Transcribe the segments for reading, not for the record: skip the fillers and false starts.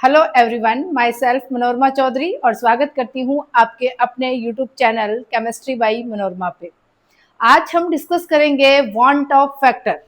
Hello everyone, myself Manorama Chaudhary और स्वागत करती हूँ आपके अपने YouTube channel chemistry by Manorama पे। आज हम डिस्कस करेंगे van't Hoff factor.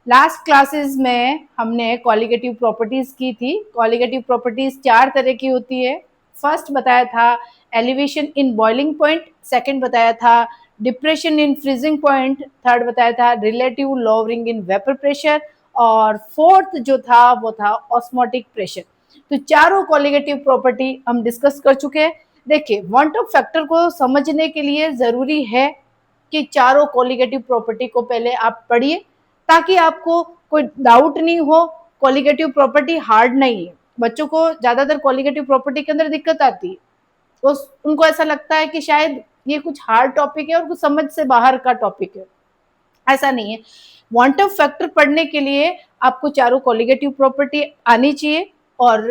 Last classes में हमने कॉलिगेटिव प्रॉपर्टीज की थी। कॉलिगेटिव प्रॉपर्टीज 4 तरह की होती है। फर्स्ट बताया था elevation in boiling point, second बताया था depression in freezing point, third बताया था relative lowering in vapour pressure और फोर्थ जो था वो था ऑस्मोटिक प्रेशर। तो चारों कॉलिगेटिव प्रॉपर्टी हम डिस्कस कर चुके हैं। देखिए, वांट ऑफ फैक्टर को समझने के लिए जरूरी है कि चारों कॉलिगेटिव प्रॉपर्टी को पहले आप पढ़िए ताकि आपको कोई डाउट नहीं हो। कॉलिगेटिव प्रॉपर्टी हार्ड नहीं है। बच्चों को ज्यादातर कॉलिगेटिव प्रॉपर्टी के अंदर दिक्कत आती है, तो उनको ऐसा लगता है कि शायद ये कुछ हार्ड टॉपिक है और कुछ समझ से बाहर का टॉपिक है। ऐसा नहीं है। वांट ऑफ फैक्टर पढ़ने के लिए आपको चारों कॉलिगेटिव प्रॉपर्टी आनी चाहिए। और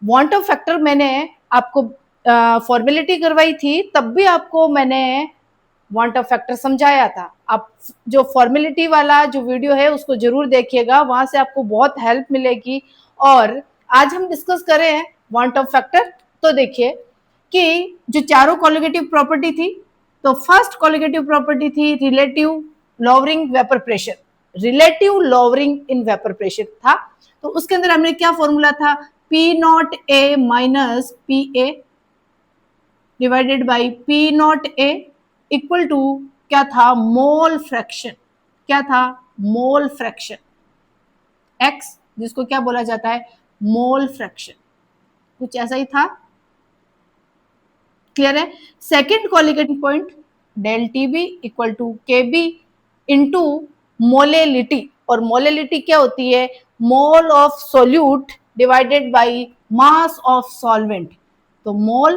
वांट ऑफ फैक्टर मैंने आपको फॉर्मेलिटी करवाई थी, तब भी आपको मैंने वांट ऑफ फैक्टर समझाया था। आप जो फॉर्मेलिटी वाला जो वीडियो है उसको जरूर देखिएगा, वहां से आपको बहुत हेल्प मिलेगी। और आज हम डिस्कस कर रहे हैं वांट ऑफ फैक्टर। तो देखिए कि जो चारों कॉलिगेटिव प्रॉपर्टी थी, तो फर्स्ट कॉलिगेटिव प्रॉपर्टी थी relative lowering vapour pressure. Relative lowering in vapour pressure था, तो उसके अंदर हमने क्या फॉर्मूला था, P naught A minus P A divided by P naught A equal to क्या था, मोल फ्रैक्शन। क्या था, मोल फ्रैक्शन एक्स, जिसको क्या बोला जाता है, मोल फ्रैक्शन। कुछ ऐसा ही था। क्लियर है। Second colligative point delta T B equal to K B into molality. और मोलेलिटी क्या होती है, mole of solute divided by mass of solvent. तो mole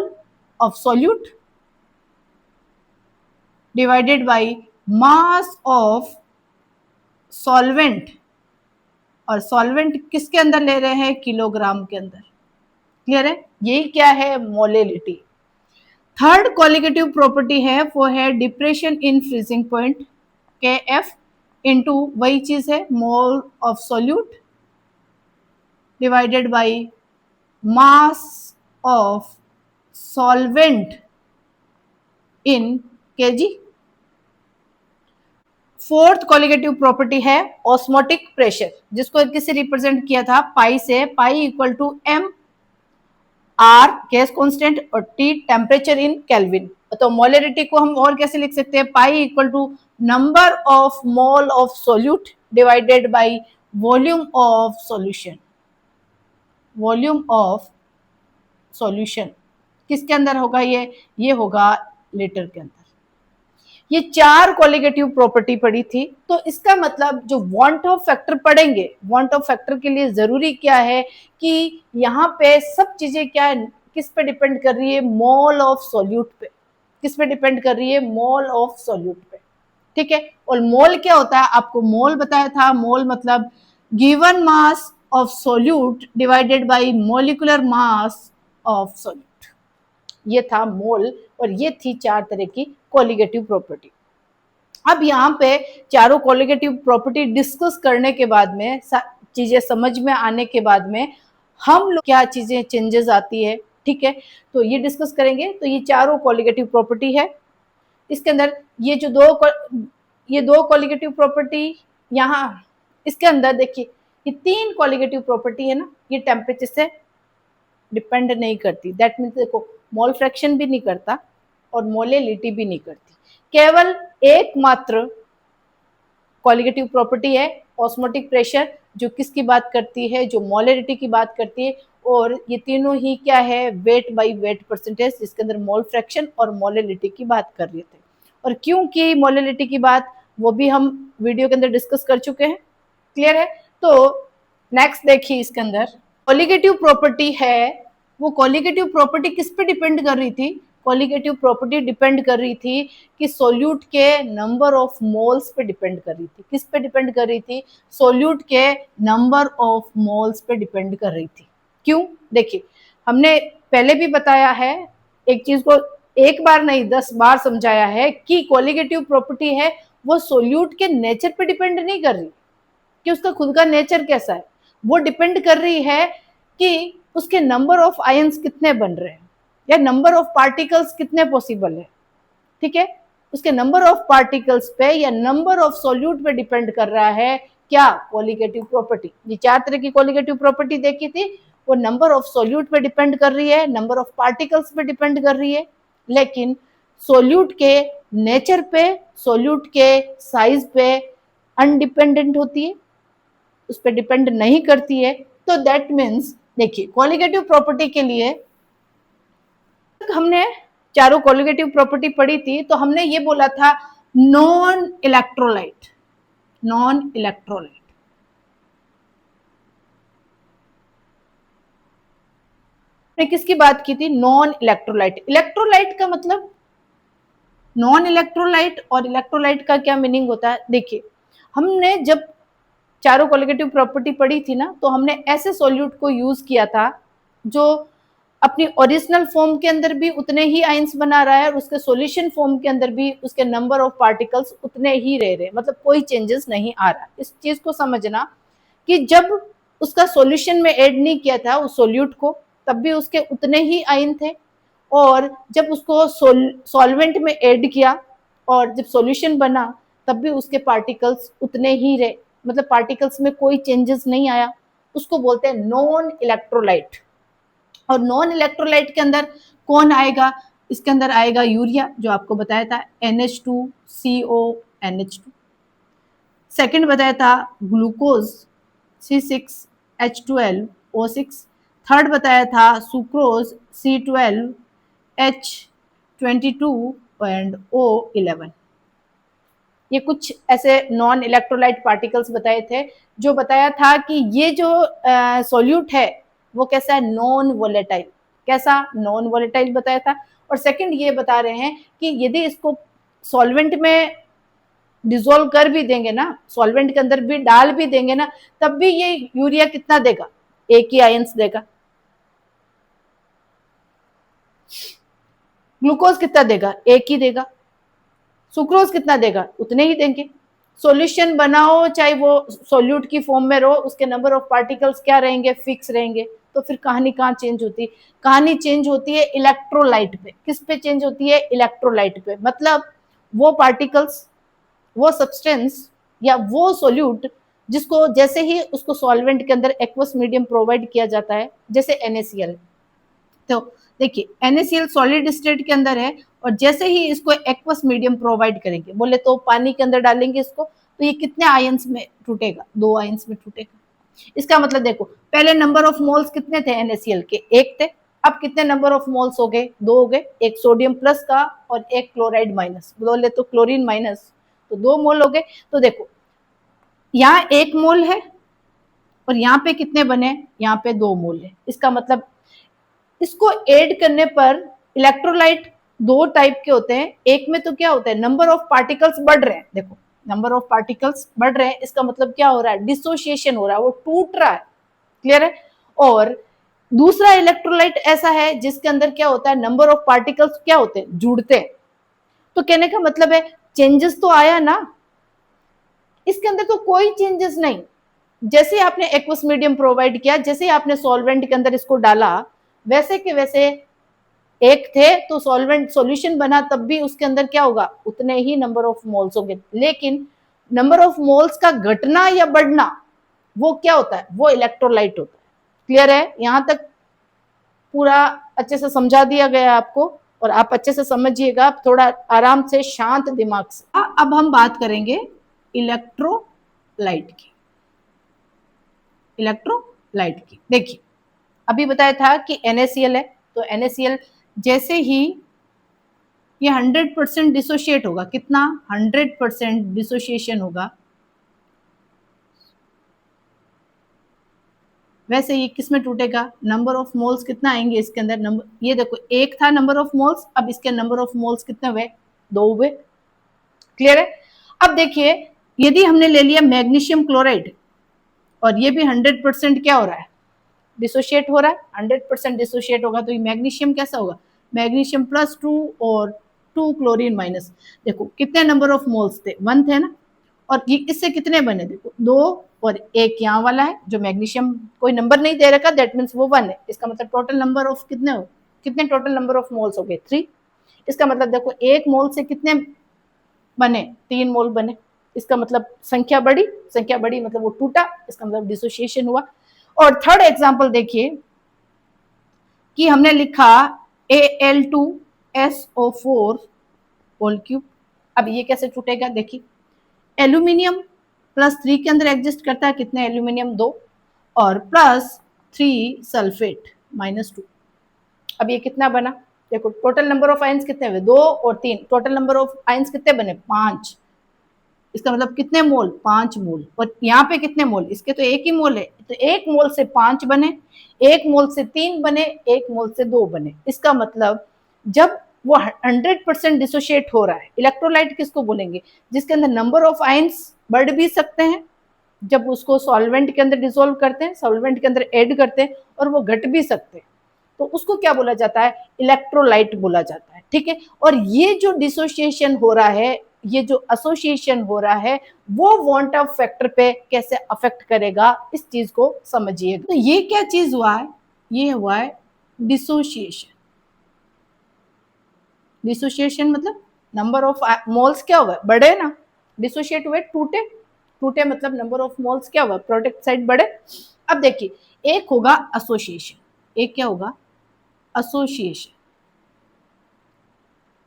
of solute divided by mass of solvent. और सॉल्वेंट किसके अंदर ले रहे हैं, किलोग्राम के अंदर। क्लियर है, यही क्या है, मोलेलिटी। थर्ड कॉलिगेटिव प्रॉपर्टी है वो है depression in freezing point, K F into वही चीज है mole of solute divided by mass of solvent in kg. Fourth colligative property है ऑस्मोटिक प्रेशर, जिसको किससे रिप्रेजेंट किया था, पाई से। Pi equal to M R gas constant और टी टेम्परेचर इन केल्विन। तो मोलरिटी को हम और कैसे लिख सकते हैं, pi equal to number of mole of solute divided by volume of solution. Volume of solution किसके अंदर होगा, ये होगा लीटर के अंदर। ये चार कॉलिगेटिव प्रॉपर्टी पड़ी थी। तो इसका मतलब जो वांट ऑफ फैक्टर पढ़ेंगे, वांट ऑफ फैक्टर के लिए जरूरी क्या है कि यहाँ पे सब चीजें क्या किस पे डिपेंड कर रही है, मोल ऑफ सोल्यूट पे। किस पे डिपेंड कर रही है, मोल ऑफ सोल्यूट पे। ठीक है। और मोल क्या होता है, आपको मोल बताया था। मोल मतलब given mass of solute divided bye molecular mass of solute. ये था मोल। और ये थी 4 तरह की कॉलिगेटिव प्रॉपर्टी। अब यहाँ पे चारों कॉलिगेटिव प्रॉपर्टी डिस्कस करने के बाद में, चीजें समझ में आने के बाद में हम लोग क्या चीजें चेंजेस आती है, ठीक है, तो ये डिस्कस करेंगे। तो ये चारों कॉलिगेटिव प्रॉपर्टी है। इसके अंदर ये दो कॉलिगेटिव प्रॉपर्टी यहाँ इसके अंदर देखिए, ये 3 कॉलिगेटिव प्रॉपर्टी है ना, ये टेम्परेचर से डिपेंड नहीं करती। दैट मीन्स देखो, मोल फ्रैक्शन भी नहीं करता और मोलेलिटी भी नहीं करती। केवल एकमात्र कॉलिगेटिव प्रॉपर्टी है ऑस्मोटिक प्रेशर, जो किसकी बात करती है, जो मोलेलिटी की बात करती है। और ये तीनों ही क्या है, वेट बाय वेट परसेंटेज, जिसके अंदर मोल फ्रैक्शन और मोलेलिटी की बात कर रहे थे। और क्योंकि मोलेलिटी की बात वो भी हम वीडियो के अंदर डिस्कस कर चुके हैं। क्लियर है। तो नेक्स्ट देखिए, इसके अंदर कॉलिगेटिव प्रॉपर्टी है, वो कॉलिगेटिव प्रॉपर्टी किस पे डिपेंड कर रही थी, कॉलिगेटिव प्रॉपर्टी डिपेंड कर रही थी कि सोल्यूट के नंबर ऑफ मोल्स पे डिपेंड कर रही थी। किस पे डिपेंड कर रही थी, सोल्यूट के नंबर ऑफ मोल्स पे डिपेंड कर रही थी। क्यों, देखिए हमने पहले भी बताया है, एक चीज को एक बार नहीं 10 बार समझाया है कि कॉलिगेटिव प्रॉपर्टी है वो सोल्यूट के नेचर पे डिपेंड नहीं कर रही कि उसका खुद का नेचर कैसा है, वो डिपेंड कर रही है कि उसके नंबर ऑफ आयंस कितने बन रहे हैं या नंबर ऑफ पार्टिकल्स कितने पॉसिबल है, ठीक है। उसके नंबर ऑफ पार्टिकल्स पे या नंबर ऑफ सॉल्यूट पे डिपेंड कर रहा है क्या, कोलिगेटिव प्रॉपर्टी। ये चार तरह की कोलिगेटिव प्रॉपर्टी देखी थी, वो नंबर ऑफ सॉल्यूट पे डिपेंड कर रही है, नंबर ऑफ पार्टिकल्स पे डिपेंड कर रही है, लेकिन सॉल्यूट के नेचर पे, सॉल्यूट के साइज पे अनडिपेंडेंट होती है, उस पर डिपेंड नहीं करती है। तो दैट मीन्स देखिए कोलिगेटिव प्रॉपर्टी के लिए हमने चारों कोलिगेटिव प्रॉपर्टी पढ़ी थी, तो हमने ये बोला था नॉन इलेक्ट्रोलाइट, नॉन इलेक्ट्रोलाइट। ने किसकी बात की थी, नॉन इलेक्ट्रोलाइट। इलेक्ट्रोलाइट का मतलब, नॉन इलेक्ट्रोलाइट और इलेक्ट्रोलाइट का क्या मीनिंग होता है। देखिए हमने जब चारों कोलिगेटिव प्रॉपर्टी पढ़ी थी ना, तो हमने ऐसे सॉल्यूट को यूज किया था जो अपनी ओरिजिनल फॉर्म के अंदर भी उतने ही आयंस बना रहा है और उसके सॉल्यूशन फॉर्म के अंदर भी उसके नंबर ऑफ पार्टिकल्स उतने ही रह रहे, मतलब कोई चेंजेस नहीं आ रहा। इस चीज को समझना कि जब उसका सॉल्यूशन में ऐड नहीं किया था उस सॉल्यूट को, तब भी उसके उतने ही आयन थे, और जब उसको सॉल्वेंट में ऐड किया और जब सॉल्यूशन बना तब भी उसके पार्टिकल्स उतने ही रहे, मतलब पार्टिकल्स में कोई चेंजेस नहीं आया, उसको बोलते हैं नॉन इलेक्ट्रोलाइट। और नॉन इलेक्ट्रोलाइट के अंदर कौन आएगा, इसके अंदर आएगा यूरिया, जो आपको बताया था NH2CO NH2। सेकंड बताया था ग्लूकोज C6H12O6। थर्ड बताया था सुक्रोज C12H22 एंड O11। ये कुछ ऐसे नॉन इलेक्ट्रोलाइट पार्टिकल्स बताए थे, जो बताया था कि ये जो सॉल्यूट है वो कैसा है, नॉन वोलेटाइल। कैसा, नॉन वोलेटाइल बताया था। और सेकंड ये बता रहे हैं कि यदि इसको सॉल्वेंट में डिसोल्व कर भी देंगे ना, सॉल्वेंट के अंदर भी डाल भी देंगे ना, तब भी ये यूरिया कितना देगा, एक ही आयंस देगा। ग्लूकोज कितना देगा, एक ही देगा। सुक्रोज कितना देगा, उतने ही देंगे। सॉल्यूशन बनाओ चाहे वो सॉल्यूट की फॉर्म में रहो, उसके नंबर ऑफ पार्टिकल्स क्या रहेंगे, फिक्स रहेंगे। तो फिर कहानी कहाँ चेंज होती है, कहानी चेंज होती है इलेक्ट्रोलाइट पे। किस पे चेंज होती है, इलेक्ट्रोलाइट पे। मतलब वो पार्टिकल्स, वो सब्सटेंस या वो सॉल्यूट जिसको जैसे ही उसको सॉल्वेंट के अंदर एक्वस मीडियम प्रोवाइड किया जाता है, जैसे NaCl। तो देखिए NaCl सॉलिड स्टेट के अंदर है, और जैसे ही इसको एक्वस मीडियम प्रोवाइड करेंगे, बोले तो पानी के अंदर डालेंगे इसको, तो ये कितने आयंस में टूटेगा, 2 आयंस में टूटेगा। इसका मतलब देखो पहले नंबर ऑफ मोल्स कितने थे NaCl के, 1 थे। अब कितने नंबर ऑफ मोल्स हो गए, 2 हो गए, एक सोडियम प्लस का और एक क्लोराइड माइनस, बोले तो क्लोरीन माइनस, तो 2 मोल हो गए। तो देखो यहाँ 1 मोल है और यहाँ पे कितने बने, यहाँ पे 2 मोल है। इसका मतलब इसको ऐड करने पर इलेक्ट्रोलाइट 2 टाइप के होते हैं। एक में तो क्या होता है, नंबर ऑफ पार्टिकल्स बढ़ रहे हैं, देखो नंबर ऑफ पार्टिकल्स बढ़ रहे हैं, इसका मतलब क्या हो रहा है, डिसोसिएशन हो रहा है, वो टूट रहा है। क्लियर है। और दूसरा इलेक्ट्रोलाइट ऐसा है जिसके अंदर क्या होता है, नंबर ऑफ पार्टिकल्स क्या होते हैं, जुड़ते हैं। तो कहने का मतलब है चेंजेस तो आया ना, इसके अंदर तो कोई चेंजेस नहीं। जैसे आपने एक्वस मीडियम प्रोवाइड किया, जैसे आपने सॉल्वेंट के अंदर इसको डाला, वैसे के वैसे एक थे तो सॉल्वेंट सॉल्यूशन बना, तब भी उसके अंदर क्या होगा, उतने ही नंबर ऑफ मोल्स होंगे। लेकिन नंबर ऑफ मोल्स का घटना या बढ़ना वो क्या होता है, वो इलेक्ट्रोलाइट होता है। क्लियर है, यहां तक पूरा अच्छे से समझा दिया गया आपको, और आप अच्छे से समझिएगा थोड़ा आराम से शांत दिमाग से। अब हम बात करेंगे इलेक्ट्रोलाइट की, इलेक्ट्रोलाइट की। देखिए अभी बताया था कि NaCl है, तो NaCl जैसे ही ये 100% डिसोशिएट होगा, कितना, 100% डिसोशिएशन होगा, वैसे ये किस में टूटेगा, नंबर ऑफ मोल्स कितना आएंगे इसके अंदर, नंबर ये देखो 1 था नंबर ऑफ मोल्स, अब इसके नंबर ऑफ मोल्स कितने हुए, 2 हुए। क्लियर है। अब देखिए यदि हमने ले लिया मैग्नीशियम क्लोराइड, और ये भी 100% क्या हो रहा है, डिसोशिएट हो रहा है, 100% डिसोशिएट होगा, तो ये मैग्नीशियम कैसा होगा, मैग्नीशियम +2 और 2 क्लोरीन माइनस। देखो कितने नंबर ऑफ मोल्स थे, 1 थे ना, और ये इससे कितने बने, देखो 2 और एक यहाँ वाला है जो मैग्नीशियम कोई नंबर नहीं दे रखा, दैट मीन्स वो 1 है। इसका मतलब टोटल नंबर ऑफ कितने टोटल नंबर ऑफ मोल्स हो गए 3। इसका मतलब देखो एक मोल से कितने बने, 3 मोल बने। इसका मतलब संख्या बढ़ी मतलब वो टूटा, इसका मतलब डिसोसिएशन हुआ। और थर्ड एग्जांपल देखिए कि हमने लिखा Al2SO4 होल क्यूब। अब ये कैसे टूटेगा, देखिए एल्यूमिनियम +3 के अंदर एग्जिस्ट करता है, कितने एल्यूमिनियम 2 और +3 सल्फेट -2। अब ये कितना बना, देखो टोटल नंबर ऑफ आयंस कितने हुए 2 और 3, टोटल नंबर ऑफ आयंस कितने बने 5। इसका मतलब कितने मोल 5 मोल। और यहाँ पे कितने मोल, इसके तो एक ही मोल है, तो एक मोल से 5 बने, एक मोल से 3 बने, एक मोल से 2 बने। इसका मतलब जब वो 100% डिसोशिएट हो रहा है, इलेक्ट्रोलाइट किसको बोलेंगे, जिसके अंदर नंबर ऑफ आयंस बढ़ भी सकते हैं जब उसको सॉल्वेंट के अंदर डिसोल्व करते हैं, सॉल्वेंट के अंदर ऐड करते हैं, और वो घट भी सकते हैं, तो उसको क्या बोला जाता है, इलेक्ट्रोलाइट बोला जाता है। ठीक है, और ये जो डिसोसिएशन हो रहा है, ये जो एसोसिएशन हो रहा है, वो वॉन्ट ऑफ फैक्टर पे कैसे अफेक्ट करेगा, इस चीज को समझिए। तो ये क्या चीज हुआ है, ये हुआ है डिसोसिएशन। डिसोसिएशन मतलब नंबर ऑफ मोल्स क्या हुआ, बढ़े ना, डिसोशिएट हुए, टूटे मतलब नंबर ऑफ मोल्स क्या हुआ, प्रोडक्ट साइड बढ़े। अब देखिए एक होगा एसोसिएशन, एक क्या होगा एसोसिएशन।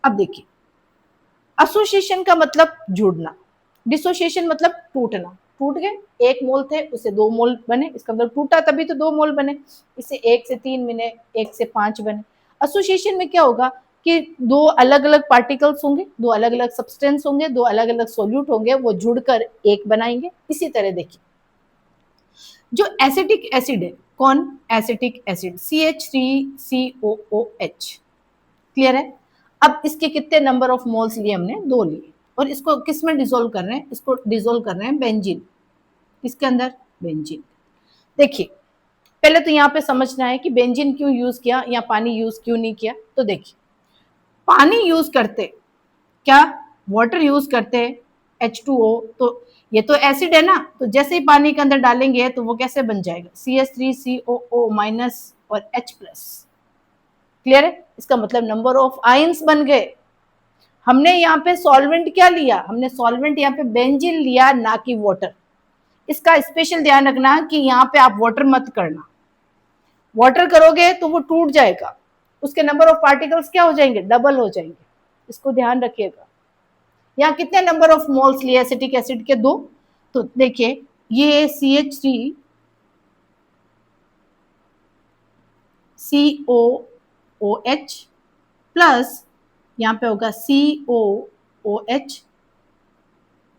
अब देखिए एसोसिएशन का मतलब जुड़ना, डिसोसिएशन मतलब टूटना। टूट गए, एक मोल थे उससे 2 मोल बने, इसका मतलब टूटा तभी तो 2 मोल बने, इससे 1 से 3 बने, 1 से 5 बने। एसोसिएशन में क्या होगा कि 2 अलग अलग पार्टिकल्स होंगे, 2 अलग अलग सब्सटेंस होंगे, 2 अलग अलग सोल्यूट होंगे, वो जुड़कर एक बनाएंगे। इसी तरह देखिए जो एसिटिक एसिड है, कौन एसिटिक एसिड CH3COOH, क्लियर है। अब इसके कितने नंबर ऑफ मोल्स लिए हमने, 2 लिए, और इसको किस में डिसोल्व कर रहे हैं, इसको डिसोल्व कर रहे हैं बेंजीन, इसके अंदर बेंजीन। देखिए पहले तो यहाँ पे समझना है कि बेंजीन क्यों यूज किया या पानी यूज क्यों नहीं किया। तो देखिए पानी यूज करते क्या, वाटर यूज करते H2O, तो ये तो एसिड है ना, तो जैसे ही पानी के अंदर डालेंगे तो वो कैसे बन जाएगा CH3COO- और H+। क्लियर है, इसका मतलब नंबर ऑफ आयंस बन गए। हमने यहाँ पे सॉल्वेंट क्या लिया, हमने सॉल्वेंट यहाँ पे बेंजीन लिया, ना कि वाटर। इसका स्पेशल ध्यान रखना कि यहाँ पे आप वाटर मत करना, वाटर करोगे तो वो टूट जाएगा, उसके नंबर ऑफ पार्टिकल्स क्या हो जाएंगे, डबल हो जाएंगे, इसको ध्यान रखिएगा। यहाँ कितने नंबर ऑफ मोल्स लिए एसिटिक एसिड के, 2। तो देखिए ये CH3COOH प्लस यहाँ पे होगा COOH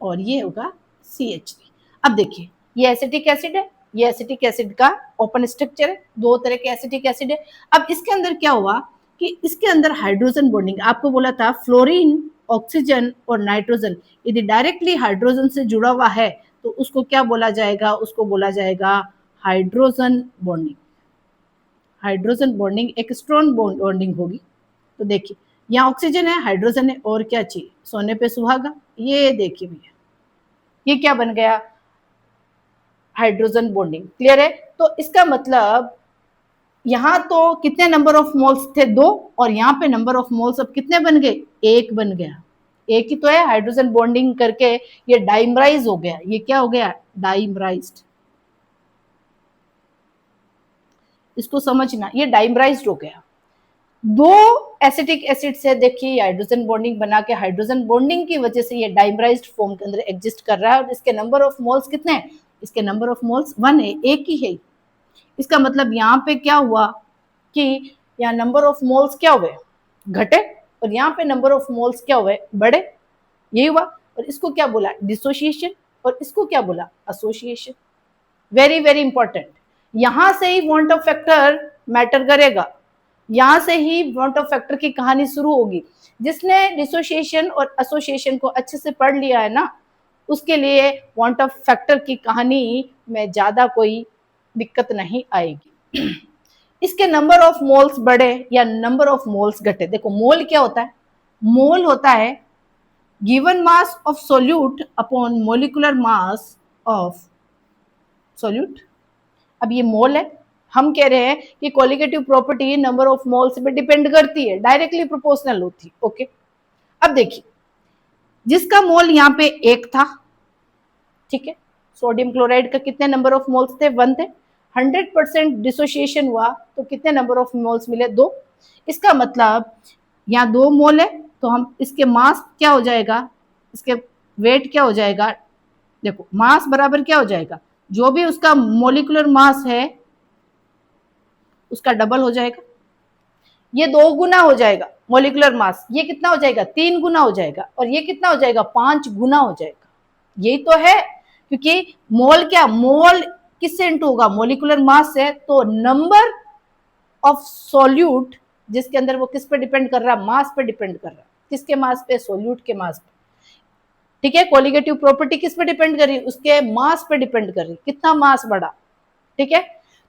और ये होगा CH3। अब देखिए ये एसिटिक एसिड है, ये एसिटिक एसिड का ओपन स्ट्रक्चर है, 2 तरह के एसिटिक एसिड है। अब इसके अंदर क्या हुआ कि इसके अंदर हाइड्रोजन बॉन्डिंग, आपको बोला था फ्लोरीन, ऑक्सीजन और नाइट्रोजन यदि डायरेक्टली हाइड्रोजन से जुड़ा हुआ है तो उसको क्या बोला जाएगा, उसको बोला जाएगा हाइड्रोजन बॉन्डिंग। हाइड्रोजन बॉन्डिंग एक स्ट्रॉन्ग बॉन्डिंग होगी। तो देखिए यहाँ ऑक्सीजन है, हाइड्रोजन है, और क्या चाहिए, सोने पे सुहागा। ये देखिए भैया ये क्या बन गया, हाइड्रोजन बॉन्डिंग। क्लियर है, तो इसका मतलब यहाँ तो कितने नंबर ऑफ मोल्स थे, 2, और यहाँ पे नंबर ऑफ मोल्स अब कितने बन गए, 1 बन गया। एक ही तो है, हाइड्रोजन बॉन्डिंग करके ये डाइमराइज हो गया, ये क्या हो गया, डाइमराइज्ड। इसको समझना, ये डाइमराइज्ड हो गया। 2 एसिटिक एसिड से देखिए हाइड्रोजन बॉन्डिंग बना के, हाइड्रोजन बॉन्डिंग की वजह से ये डाइमराइज्ड फॉर्म के अंदर एग्जिस्ट कर रहा है, और इसके नंबर ऑफ मोल्स कितने हैं, इसके नंबर ऑफ मोल्स 1 है, एक ही है। इसका मतलब यहाँ पे क्या हुआ कि यहाँ नंबर ऑफ मोल्स क्या हुए, घटे, और यहाँ पे नंबर ऑफ मोल्स क्या हुए, बढ़े, यही हुआ। और इसको क्या बोला, डिसोसिएशन, और इसको क्या बोला, एसोसिएशन। वेरी वेरी इंपॉर्टेंट, यहां से ही वॉन्ट ऑफ फैक्टर मैटर करेगा, यहां से ही वॉन्ट ऑफ फैक्टर की कहानी शुरू होगी। जिसने डिसोसिएशन और एसोसिएशन को अच्छे से पढ़ लिया है ना, उसके लिए वॉन्ट ऑफ फैक्टर की कहानी में ज्यादा कोई दिक्कत नहीं आएगी। इसके नंबर ऑफ मोल्स बढ़े या नंबर ऑफ मोल्स घटे, देखो मोल क्या होता है, मोल होता है given mass of solute upon molecular mass of solute. अब ये मोल है, हम कह रहे हैं कि colligative property number of moles पे डिपेंड करती है, डायरेक्टली प्रोपोर्शनल होती। ओके, अब देखिए जिसका मोल यहाँ पे एक था, ठीक है, सोडियम क्लोराइड का कितने नंबर ऑफ मोल्स थे, 1 थे। 100% डिसोसिएशन हुआ तो कितने नंबर ऑफ मोल्स मिले, 2। इसका मतलब यहाँ 2 मोल है, तो हम इसके मास क्या हो जाएगा, इसके वेट क्या हो जाएगा, देखो मास बराबर क्या हो जाएगा, जो भी उसका मोलिकुलर मास है उसका डबल हो जाएगा। ये 2 गुना हो जाएगा मोलिकुलर मास, ये कितना हो जाएगा, 3 गुना हो जाएगा, और ये कितना हो जाएगा, 5 गुना हो जाएगा। यही तो है, क्योंकि मोल क्या, मोल किससे इंटू होगा, मोलिकुलर मास से, तो नंबर ऑफ सोल्यूट जिसके अंदर वो किस पे डिपेंड कर रहा है, मास पे डिपेंड कर रहा है। किसके मास पे, सोल्यूट के मास पे। ठीक है, कोलिगेटिव प्रॉपर्टी किस पे डिपेंड कर रही है, उसके मास पे डिपेंड कर रही है, कितना मास बढ़ा। ठीक है,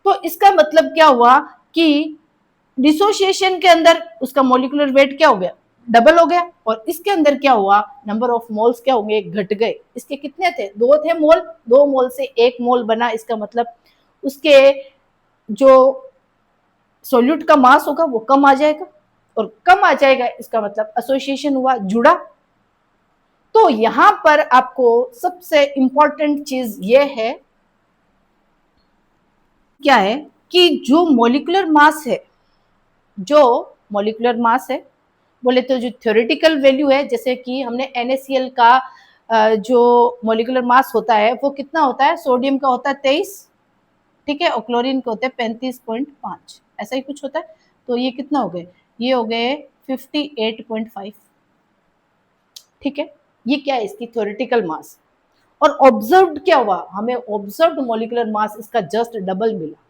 तो इसका मतलब क्या हुआ कि डिसोसिएशन के अंदर उसका मोलिकुलर वेट क्या हो गया, डबल हो गया, और इसके अंदर क्या हुआ, नंबर ऑफ मोल्स क्या होंगे, घट गए। इसके कितने थे, 2 थे मोल, 2 मोल से 1 मोल बना, इसका मतलब उसके जो सोल्यूट का मास होगा वो कम आ जाएगा, और कम आ जाएगा इसका मतलब एसोसिएशन हुआ, जुड़ा। तो यहां पर आपको सबसे इंपॉर्टेंट चीज ये है, क्या है कि जो मोलिकुलर मास है, जो मोलिकुलर मास है, बोले तो जो थ्योरेटिकल वैल्यू है, जैसे कि हमने NaCl का जो मोलिकुलर मास होता है वो कितना होता है, सोडियम का होता है 23, ठीक है, और क्लोरीन का होता है 35.5, ऐसा ही कुछ होता है। तो ये कितना हो गए, ये हो गए 58.5। ठीक है, ये क्या है, इसकी थ्योरेटिकल मास। और ऑब्जर्व्ड क्या हुआ, हमें ऑब्जर्व्ड मोलिकुलर मास इसका जस्ट डबल मिला।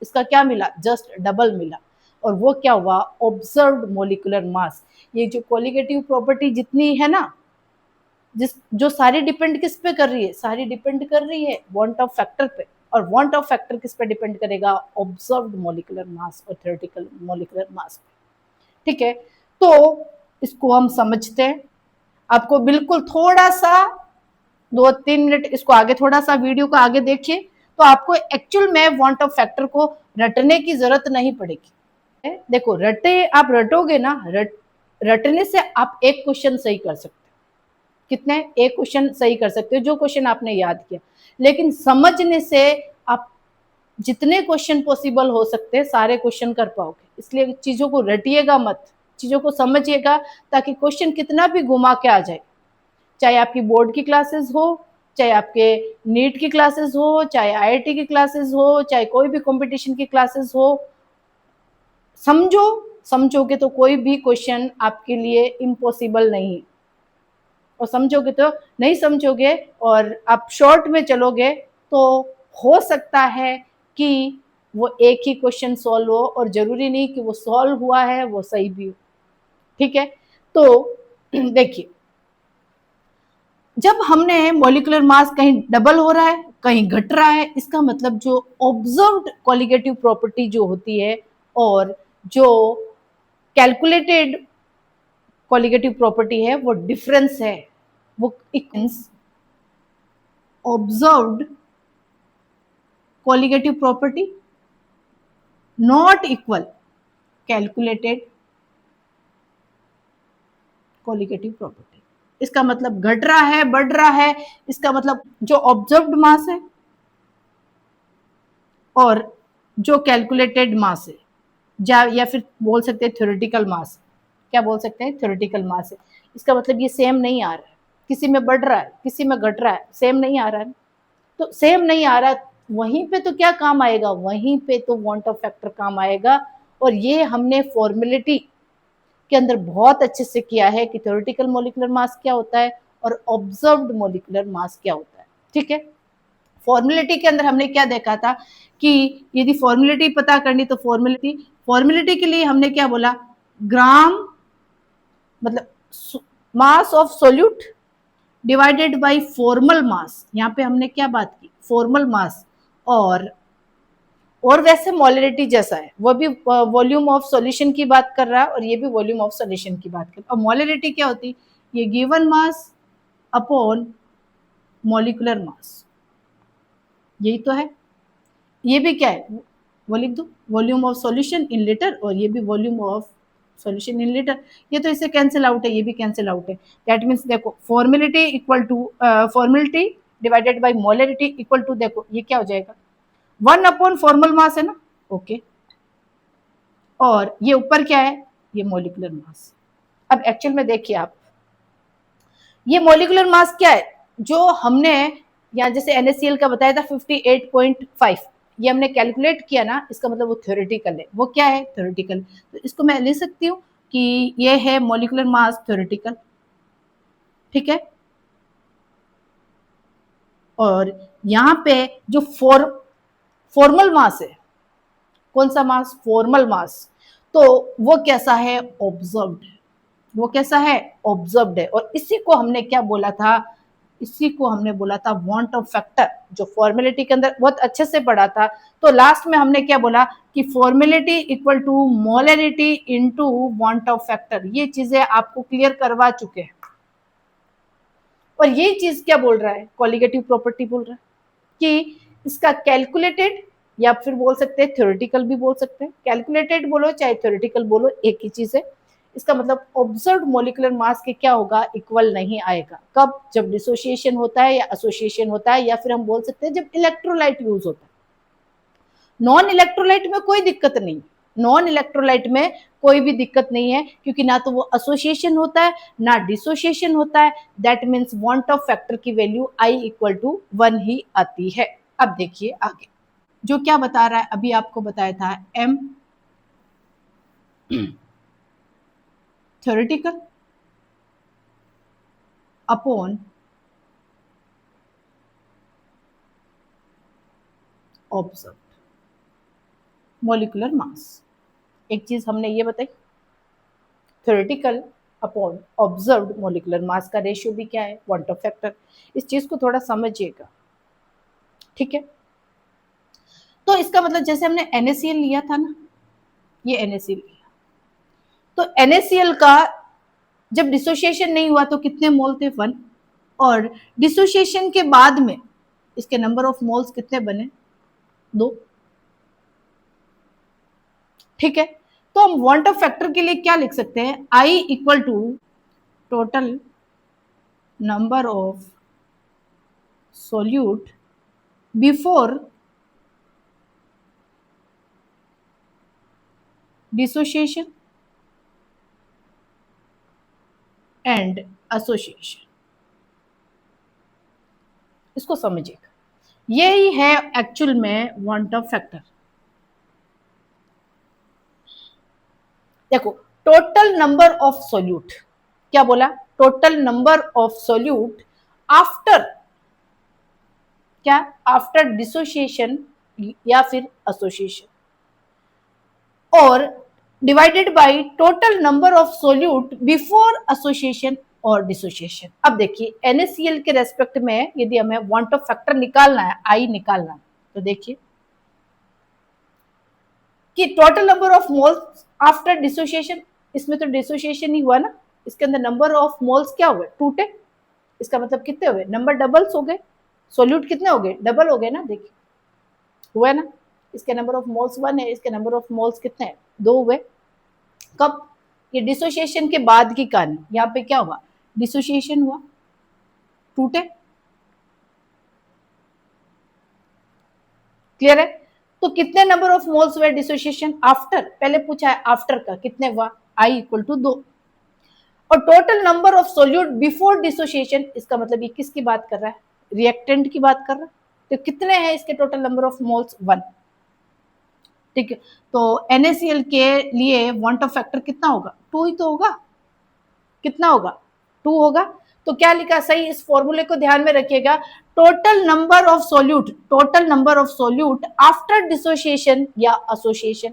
इसका क्या मिला, जस्ट डबल मिला। और वो क्या हुआ, ऑब्जर्व्ड मोलिकुलर मास। ये जो कोलिगेटिव प्रॉपर्टी जितनी है ना, जिस जो सारी डिपेंड किस पे कर रही है, सारी डिपेंड कर रही है वांट ऑफ फैक्टर पे। और वांट ऑफ फैक्टर किस पे डिपेंड करेगा, ऑब्जर्व्ड मोलिकुलर मास और थ्योरेटिकल मोलिकुलर मास पे। ठीक है, तो इसको हम समझते हैं। आपको बिल्कुल थोड़ा सा 2-3 मिनट इसको आगे, थोड़ा सा वीडियो को आगे देखिए, तो आपको एक्चुअल में वांट ऑफ फैक्टर को रटने की जरूरत नहीं पड़ेगी। देखो रटे, आप रटोगे ना, रटने से आप एक क्वेश्चन सही कर सकते हो। कितने, एक क्वेश्चन सही कर सकते हो जो क्वेश्चन आपने याद किया। लेकिन समझने से आप जितने क्वेश्चन पॉसिबल हो सकते हैं सारे क्वेश्चन कर पाओगे। इसलिए चीजों को रटिएगा मत, चीजों को समझिएगा, ताकि क्वेश्चन कितना भी घुमा के आ जाए, चाहे आपकी बोर्ड की क्लासेस हो, चाहे आपके नीट की क्लासेस हो, चाहे IIT की क्लासेस हो, चाहे कोई भी कंपटीशन की क्लासेस हो, समझो, समझोगे तो कोई भी क्वेश्चन आपके लिए इम्पॉसिबल नहीं। और समझोगे तो नहीं, समझोगे और आप शॉर्ट में चलोगे तो हो सकता है कि वो एक ही क्वेश्चन सॉल्व हो, और जरूरी नहीं कि वो सॉल्व हुआ है वो सही भी हो। ठीक है, तो देखिए जब हमने मॉलिक्यूलर मास कहीं डबल हो रहा है, कहीं घट रहा है, इसका मतलब जो ऑब्जर्व्ड कोलिगेटिव प्रॉपर्टी जो होती है और जो कैलकुलेटेड कोलिगेटिव प्रॉपर्टी है वो डिफरेंस है। वो observed colligative property not equal calculated colligative property. इसका मतलब घट रहा है, बढ़ रहा है, इसका मतलब जो ऑब्जर्व्ड मास है और जो कैलकुलेटेड मास है, या फिर बोल सकते हैं थ्योरेटिकल मास। क्या बोल सकते हैं, थ्योरेटिकल मास है। इसका मतलब ये सेम नहीं आ रहा है, किसी में बढ़ रहा है, किसी में घट रहा है, सेम नहीं आ रहा है। तो सेम नहीं आ रहा, वहीं पे तो क्या काम आएगा, वहीं पे तो वांट ऑफ फैक्टर काम आएगा। और ये हमने फॉर्मेलिटी के अंदर बहुत अच्छे से किया है कि थ्योरेटिकल मॉलिक्यूलर मास क्या होता है और ऑब्जर्व्ड मॉलिक्यूलर मास क्या होता है। ठीक है, फॉर्मेलिटी के अंदर हमने क्या देखा था कि यदि फॉर्मेलिटी पता करनी तो फॉर्मेलिटी के लिए हमने क्या बोला, ग्राम मतलब mass of solute divided by formula mass. यहाँ पे हमने क्या बात की, फॉर्मल मास। और वैसे मोलरिटी जैसा है, वो भी वॉल्यूम ऑफ सॉल्यूशन की बात कर रहा है और ये भी वॉल्यूम ऑफ सॉल्यूशन की बात कर रहा है। और मोलरिटी क्या होती है, ये given mass upon molecular mass, यही तो है। ये भी क्या है, वो लिख दो, volume of solution in litre, और ये भी volume of solution in litre. ये तो इससे कैंसिल आउट है, ये भी कैंसिल आउट है। दैट मीन्स देखो formality equal to formality divided by molarity equal to, देखो ये क्या हो जाएगा, 1 अपॉन फॉर्मल मास है ना, ओके। और ये ऊपर क्या है, ये मॉलिक्यूलर मास। अब एक्चुअल में देखिए आप, ये मॉलिक्यूलर मास क्या है, जो हमने यहाँ जैसे NaCl का बताया था 58.5, ये हमने कैलकुलेट किया ना, इसका मतलब वो थ्योरेटिकल है। वो क्या है, थ्योरेटिकल। तो इसको मैं लिख सकती हूँ कि ये है मॉलिक्यूलर मास थ्योरेटिकल, ठीक है। और यहाँ पे जो फॉर्मल मास है, कौन सा मास, फॉर्मल मास, तो वो कैसा है, ऑब्जर्व्ड। वो कैसा है, ऑब्जर्व्ड है। और इसी को हमने क्या बोला था, इसी को हमने बोला था वांट ऑफ फैक्टर, जो फॉर्मेलिटी के अंदर बहुत अच्छे से पढ़ा था। तो लास्ट में हमने क्या बोला कि formality equal to molarity into van't Hoff factor. ये चीजें आपको क्लियर करवा चुके हैं। और ये चीज क्या बोल रहा है, कॉलिगेटिव प्रॉपर्टी बोल रहा है कि इसका कैलकुलेटेड, या फिर बोल सकते हैं थ्योरेटिकल भी बोल सकते हैं, कैलकुलेटेड बोलो चाहे थ्योरेटिकल बोलो एक ही चीज है। इसका मतलब ऑब्जर्व्ड मॉलिक्यूलर मास के क्या होगा, इक्वल नहीं आएगा। कब, जब डिसोसिएशन होता है या एसोसिएशन होता है, या फिर हम बोल सकते हैं जब इलेक्ट्रोलाइट यूज होता है। नॉन इलेक्ट्रोलाइट में कोई दिक्कत नहीं, नॉन इलेक्ट्रोलाइट में कोई भी दिक्कत नहीं है, क्योंकि ना तो वो एसोसिएशन होता है ना डिसोसिएशन होता है। That means van't Hoff factor की वैल्यू I इक्वल टू 1 ही आती है। अब देखिए आगे जो क्या बता रहा है, अभी आपको बताया था M theoretical upon observed molecular mass. एक चीज हमने ये बताई, theoretical upon observed molecular mass का रेशियो भी क्या है, वांट ऑफ फैक्टर। इस चीज को थोड़ा समझिएगा, ठीक है। तो इसका मतलब जैसे हमने NaCl लिया था ना, ये NaCl लिया, तो NaCl का जब डिसोसिएशन नहीं हुआ तो कितने मोल थे, 1। और डिसोसिएशन के बाद में इसके नंबर ऑफ मोल्स कितने बने, 2, ठीक है। तो हम वांट ऑफ फैक्टर के लिए क्या लिख सकते हैं, I equal to total number of solute before dissociation and association. इसको समझिएगा, यही है एक्चुअल में वांट ऑफ फैक्टर। देखो टोटल नंबर ऑफ सोल्यूट, क्या बोला, total number of solute after, क्या, आफ्टर डिसोसिएशन या फिर एसोसिएशन, और divided by total number of solute before association और डिसोसिएशन। अब देखिए NaCl के रेस्पेक्ट में यदि हमें वांट ऑफ फैक्टर निकालना है, I निकालना है, तो देखिए कि total number of moles after dissociation, इसमें तो डिसोसिएशन ही हुआ ना, इसके अंदर नंबर ऑफ मोल्स क्या हुए, टूटे। इसका मतलब कितने हुए, नंबर डबल्स हो गए, सोल्यूट कितने हो गए, डबल हो गए ना, देखिए हुआ ना। इसके नंबर ऑफ मोल्स 1 है, इसके नंबर ऑफ मोल्स कितने हैं, 2 हुए। कब, ये डिसोसिएशन के बाद की कहानी, यहाँ पे क्या हुआ, डिसोसिएशन हुआ, टूटे, क्लियर है। तो कितने नंबर ऑफ मोल्स हुए डिसोसिएशन आफ्टर, पहले पूछा है आफ्टर का कितने हुआ, I इक्वल टू 2। और total number of solute before dissociation, इसका मतलब ये किसकी बात कर रहा है, रिएक्टेंट की बात कर रहा है। तो कितने हैं इसके टोटल नंबर ऑफ मोल्स, 1, ठीक है। तो NaCl के लिए वांट ऑफ फैक्टर कितना होगा, 2 ही तो होगा, कितना होगा, 2 होगा। तो क्या लिखा सही, इस फॉर्मूले को ध्यान में रखिएगा, total number of solute, total number of solute after dissociation या association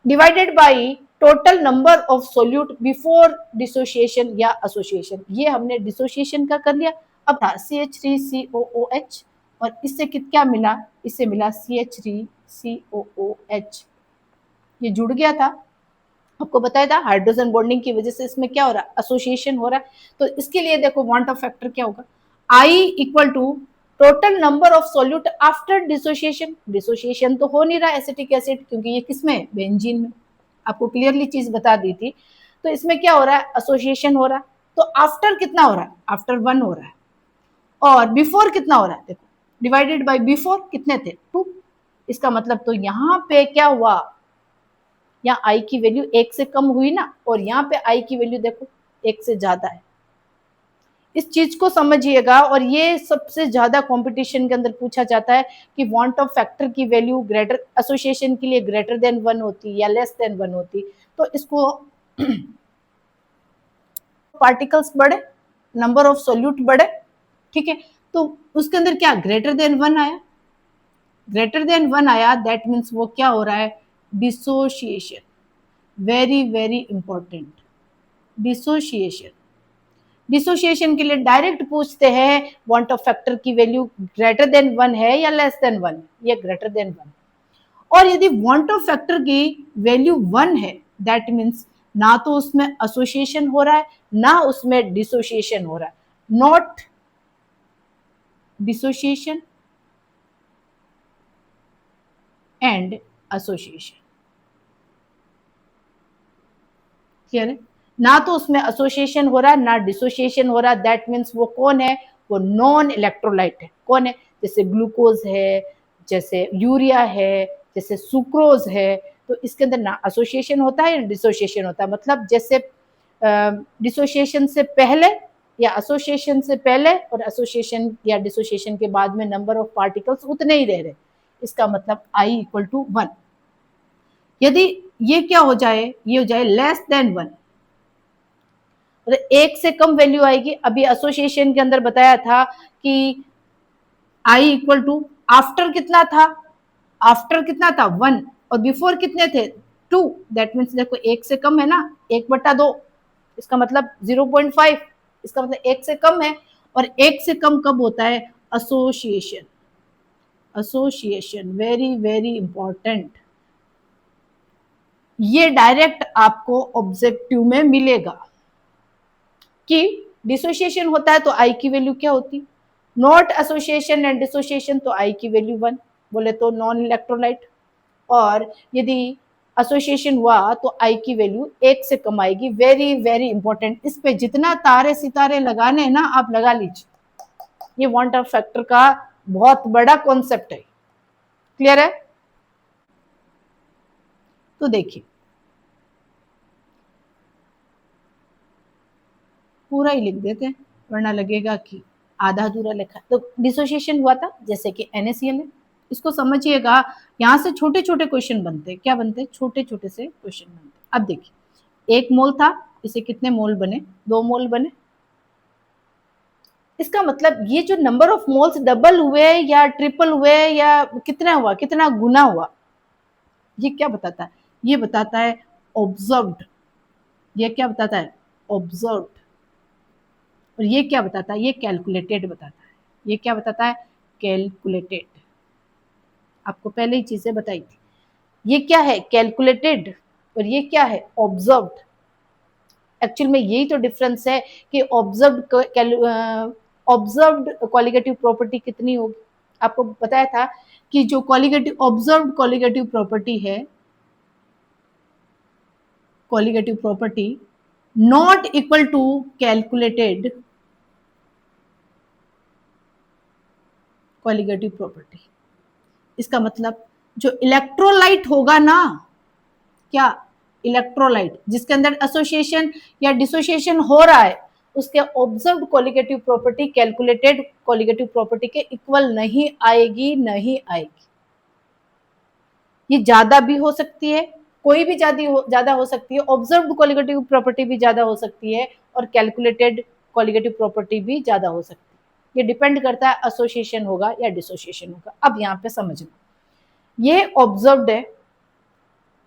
divided by total number of solute before dissociation या एसोसिएशन। ये हमने डिसोसिएशन का कर लिया। अब था CH3COOH, और इससे क्या मिला, इससे मिला CH3COOH, ये जुड़ गया था, आपको बताया था हाइड्रोजन बॉन्डिंग की वजह से इसमें क्या हो रहा है, एसोसिएशन हो रहा है। तो इसके लिए देखो वांट ऑफ फैक्टर क्या होगा, i equal to total number of solute after dissociation. Dissociation तो हो नहीं रहा एसिटिक एसिड, क्योंकि ये किसमें, बेंजीन में, आपको क्लियरली चीज बता दी थी। तो इसमें क्या हो रहा है, एसोसिएशन हो रहा है। तो आफ्टर कितना हो रहा है, आफ्टर 1 हो रहा है। और बिफोर कितना हो रहा है, देखो डिवाइडेड बाय बिफोर कितने थे, 2। इसका मतलब तो यहाँ पे क्या हुआ, यहाँ आई की वैल्यू 1 से कम हुई ना, और यहाँ पे आई की वैल्यू देखो 1 से ज्यादा है। इस चीज को समझिएगा। और ये सबसे ज्यादा कंपटीशन के अंदर पूछा जाता है कि वांट ऑफ फैक्टर की वैल्यू ग्रेटर, एसोसिएशन के लिए ग्रेटर देन 1 होती या लेस देन 1 होती। तो इसको पार्टिकल्स बढ़े, नंबर ऑफ सोल्यूट बढ़े, ठीक है, तो उसके अंदर क्या ग्रेटर देन 1 आया, ग्रेटर देन 1 आया, दैट मीन्स वो क्या हो रहा है, dissociation. Very very important, dissociation. Dissociation के लिए डायरेक्ट पूछते हैं वांट ऑफ फैक्टर की वैल्यू ग्रेटर देन 1 है या लेस देन 1, ये ग्रेटर देन 1। और यदि वांट ऑफ फैक्टर की वैल्यू 1 है, दैट मीन्स ना तो उसमें एसोसिएशन हो रहा है ना उसमें डिसोसिएशन हो रहा है, not dissociation and association. Clear है, ना तो उसमें एसोसिएशन हो रहा है ना डिसोसिएशन हो रहा है, दैट मीन्स वो कौन है, वो नॉन इलेक्ट्रोलाइट है। कौन है, जैसे ग्लूकोज है, जैसे यूरिया है, जैसे सुक्रोज है। तो इसके अंदर ना एसोसिएशन होता है या डिसोसिएशन होता है, मतलब जैसे डिसोसिएशन से पहले या एसोसिएशन से पहले और एसोसिएशन या डिसोसिएशन के बाद में नंबर ऑफ पार्टिकल्स उतने ही रह रहे। इसका मतलब आई इक्वल टू 1। यदि ये क्या हो जाए, ये हो जाए लेस देन 1, एक से कम वैल्यू आएगी। अभी एसोसिएशन के अंदर बताया था कि आई इक्वल टू आफ्टर कितना था, आफ्टर कितना था 1, और बिफोर कितने थे 2। दैट मीन्स देखो 1 से कम है ना, 1/2, इसका मतलब 0.5, इसका मतलब 1 से कम है। और 1 से कम कब होता है, association. Association very very important, ये डायरेक्ट आपको ऑब्जेक्टिव में मिलेगा कि डिसोसिएशन होता है तो आई की वैल्यू क्या होती, नॉट एसोसिएशन एंड डिसोसिएशन तो आई की वैल्यू 1, बोले तो नॉन इलेक्ट्रोलाइट। और यदि एसोसिएशन हुआ तो आई की वैल्यू 1 से कम आएगी। वेरी वेरी इंपॉर्टेंट, इस पे जितना तारे सितारे लगाने हैं ना आप लगा लीजिए, ये वांट ऑफ फैक्टर का बहुत बड़ा कॉन्सेप्ट है। क्लियर है, तो देखिए पूरा ही लिख देते हैं वरना लगेगा कि आधा अधूरा लिखा। तो डिसोसिएशन हुआ था जैसे कि NaCl है, इसको समझिएगा। यहाँ से छोटे छोटे क्वेश्चन बनते हैं, क्या बनते हैं, छोटे छोटे से क्वेश्चन बनते हैं। अब देखिए 1 मोल था, इसे कितने मोल बने, 2 मोल बने। इसका मतलब ये जो नंबर ऑफ मोल्स डबल हुए या ट्रिपल हुए या कितना हुआ, कितना गुना हुआ, ये क्या बताता है, ये बताता है ऑब्जर्व्ड। ये क्या बताता है, ऑब्जर्व्ड। और ये क्या बताता है, ये कैलकुलेटेड बताता है। ये क्या बताता है, कैलकुलेटेड। आपको पहले ही चीजें बताई थी। ये क्या है, कैलकुलेटेड, और ये क्या है, ऑब्जर्व्ड। एक्चुअल में यही तो डिफरेंस है कि ऑब्जर्व्ड कॉलिगेटिव प्रॉपर्टी कितनी होगी। आपको बताया था कि जो कॉलिगेटिव ऑब्जर्व्ड कॉलिगेटिव प्रॉपर्टी है, colligative property not equal to calculated colligative property. इसका मतलब जो इलेक्ट्रोलाइट होगा ना, क्या इलेक्ट्रोलाइट जिसके अंदर एसोसिएशन या डिसोसिएशन हो रहा है, उसके observed colligative property calculated colligative property के इक्वल नहीं आएगी, नहीं आएगी। ये ज्यादा भी हो सकती है, कोई भी ज्यादा हो सकती है, ऑब्जर्व्ड कॉलिगेटिव प्रॉपर्टी भी ज्यादा हो सकती है और कैलकुलेटेड कॉलिगेटिव प्रॉपर्टी भी ज्यादा हो सकती है। ये डिपेंड करता है एसोसिएशन होगा या डिसोसिएशन होगा। अब यहाँ पे समझना, ये ऑब्जर्व्ड है,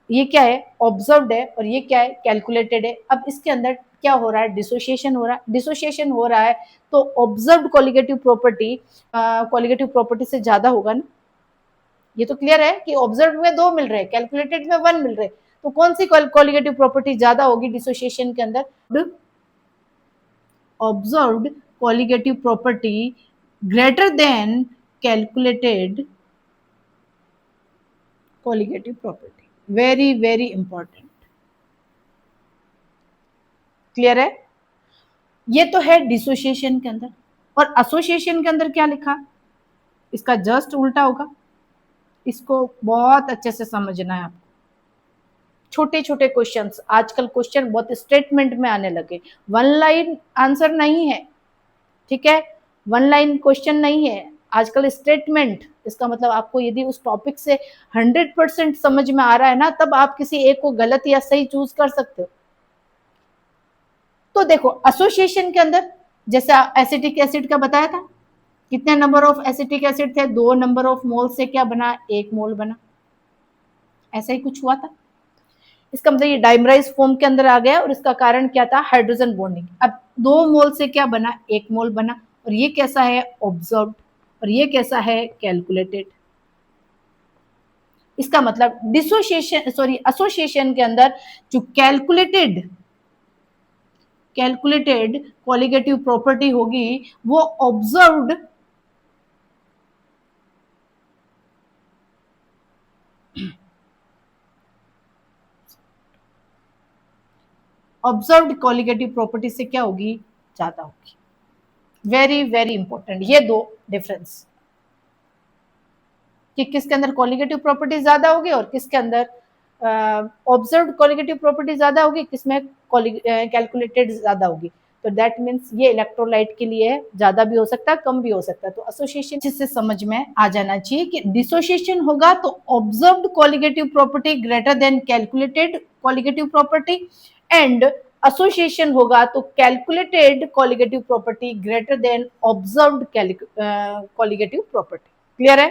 ये क्या है, ऑब्जर्व्ड है, और ये क्या है, कैलकुलेटेड है। अब इसके अंदर क्या हो रहा है, डिसोसिएशन हो रहा है। डिसोसिएशन हो रहा है तो ऑब्जर्व्ड कॉलिगेटिव प्रॉपर्टी से ज्यादा होगा ना। ये तो क्लियर है कि ऑब्जर्व में 2 मिल रहे हैं, कैलकुलेटेड में 1 मिल रहे हैं, तो कौन सी कॉलिगेटिव प्रॉपर्टी ज्यादा होगी डिसोसिएशन के अंदर? Observed colligative property greater than calculated colligative property. Very very important. Clear है? ये तो है डिसोसिएशन के अंदर. और एसोसिएशन के अंदर क्या लिखा? इसका जस्ट उल्टा होगा. इसको बहुत अच्छे से समझना है आपको. छोटे छोटे क्वेश्चंस, आजकल क्वेश्चन बहुत स्टेटमेंट में आने लगे. वन लाइन आंसर नहीं है, ठीक है, वन लाइन क्वेश्चन नहीं है, आजकल स्टेटमेंट. इसका मतलब आपको यदि उस टॉपिक से 100% समझ में आ रहा है ना, तब आप किसी एक को गलत या सही चूज कर सकते हो. तो देखो एसोसिएशन के अंदर जैसे एसिटिक एसिड का बताया था, कितने नंबर ऑफ एसिटिक एसिड थे? 2 नंबर ऑफ मोल से क्या बना? 1 मोल बना. ऐसा ही कुछ हुआ था. इसका मतलब ये डाइमराइज फॉर्म के अंदर आ गया और इसका कारण क्या था? Hydrogen bonding. अब 2 मोल से क्या बना? 1 मोल बना. और ये कैसा है? ऑब्जर्व्ड. और ये कैसा है? कैलकुलेटेड. इसका मतलब डिसोसिएशन एसोसिएशन के अंदर जो कैलकुलेटेड कॉलिगेटिव प्रॉपर्टी होगी वो ऑब्जर्व्ड कॉलिगेटिव प्रॉपर्टी से क्या होगी? ज्यादा होगी. वेरी वेरी इंपॉर्टेंट ये दो डिफरेंस, कि किसके अंदर कॉलिगेटिव प्रॉपर्टी ज्यादा होगी और किसके अंदर ऑब्जर्व्ड कॉलिगेटिव प्रॉपर्टी ज्यादा होगी, किसमें कैलकुलेटेड ज्यादा होगी. तो दैट मीन्स ये इलेक्ट्रोलाइट के लिए ज्यादा भी हो सकता है, कम भी हो सकता है. तो एसोसिएशन जिससे समझ में आ जाना चाहिए कि डिसोसिएशन होगा तो observed colligative property greater than calculated colligative property, and association होगा तो calculated colligative property greater than observed colligative property. Clear है?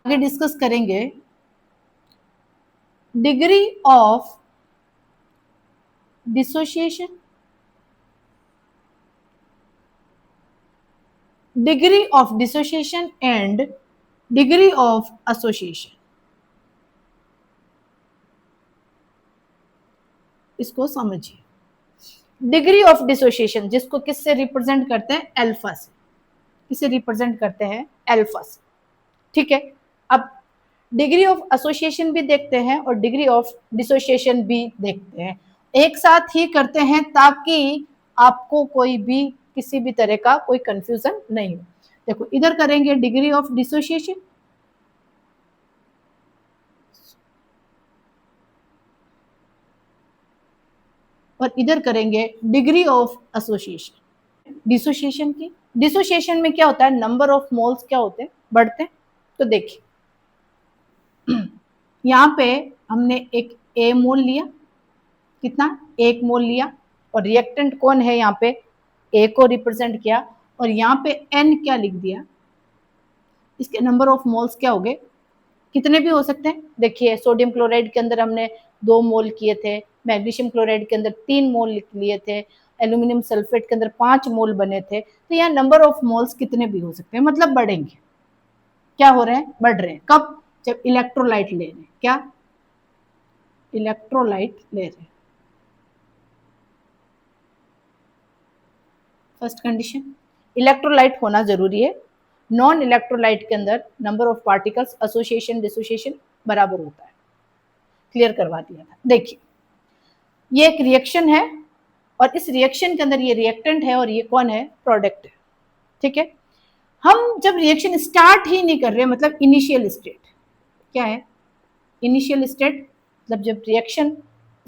आगे डिस्कस करेंगे degree of dissociation, degree of dissociation and degree of association. इसको समझिए. Degree of dissociation जिसको किससे represent करते हैं? अल्फा से. किसे रिप्रेजेंट करते हैं? अल्फा से. ठीक है. अब डिग्री ऑफ एसोसिएशन भी देखते हैं और डिग्री ऑफ डिसोसिएशन भी देखते हैं. एक साथ ही करते हैं ताकि आपको कोई भी किसी भी तरह का कोई कंफ्यूजन नहीं हो. देखो इधर करेंगे डिग्री ऑफ डिसोसिएशन, और इधर करेंगे डिग्री ऑफ एसोसिएशन. डिसोसिएशन में क्या होता है? नंबर ऑफ मोल्स क्या होते हैं? बढ़ते हैं. तो देखिए यहाँ पे हमने एक ए मोल लिया. कितना? 1 मोल लिया. और रिएक्टेंट कौन है? यहाँ पे ए को रिप्रेजेंट किया. और यहाँ पे एन क्या लिख दिया? इसके नंबर ऑफ मोल्स क्या हो गए? कितने भी हो सकते हैं. देखिए सोडियम क्लोराइड के अंदर हमने 2 मोल किए थे, मैग्नीशियम क्लोराइड के अंदर 3 मोल लिख लिए थे, एल्यूमिनियम सल्फेट के अंदर 5 मोल बने थे. तो यहाँ नंबर ऑफ मोल्स कितने भी हो सकते हैं, मतलब बढ़ेंगे. क्या हो रहे हैं? बढ़ रहे हैं. कब? जब इलेक्ट्रोलाइट ले रहे हैं. क्या? इलेक्ट्रोलाइट ले रहे हैं. फर्स्ट कंडीशन इलेक्ट्रोलाइट होना जरूरी है. नॉन इलेक्ट्रोलाइट के अंदर number of particles association dissociation बराबर होता है. क्लियर करवा दिया था. देखिए ये एक रिएक्शन है और इस रिएक्शन के अंदर ये रिएक्टेंट है और ये कौन है? प्रोडक्ट है. ठीक है. हम जब रिएक्शन स्टार्ट ही नहीं कर रहे, मतलब इनिशियल स्टेट. क्या है इनिशियल स्टेट? मतलब जब रिएक्शन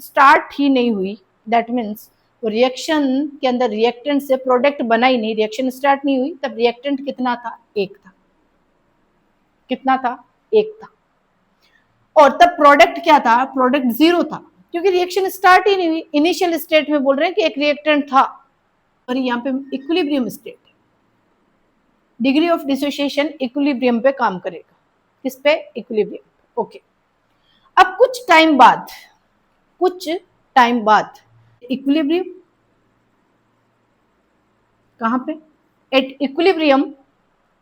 स्टार्ट ही नहीं हुई, दैट मीन्स वो रिएक्शन के अंदर रिएक्टेंट से प्रोडक्ट बना ही नहीं, रिएक्शन स्टार्ट नहीं हुई, तब रिएक्टेंट कितना था? 1 था. कितना था? 1 था. और तब प्रोडक्ट क्या था? प्रोडक्ट 0 था, क्योंकि रिएक्शन स्टार्ट ही नहीं हुई. इनिशियल स्टेट में बोल रहे हैं कि एक रिएक्टेंट था. और यहाँ पे equilibrium state, degree of dissociation equilibrium पे काम करेगा. किस पे? इक्विलिब्रियम. ओके. अब कुछ टाइम बाद इक्विलिब्रियम कहां पे? At equilibrium.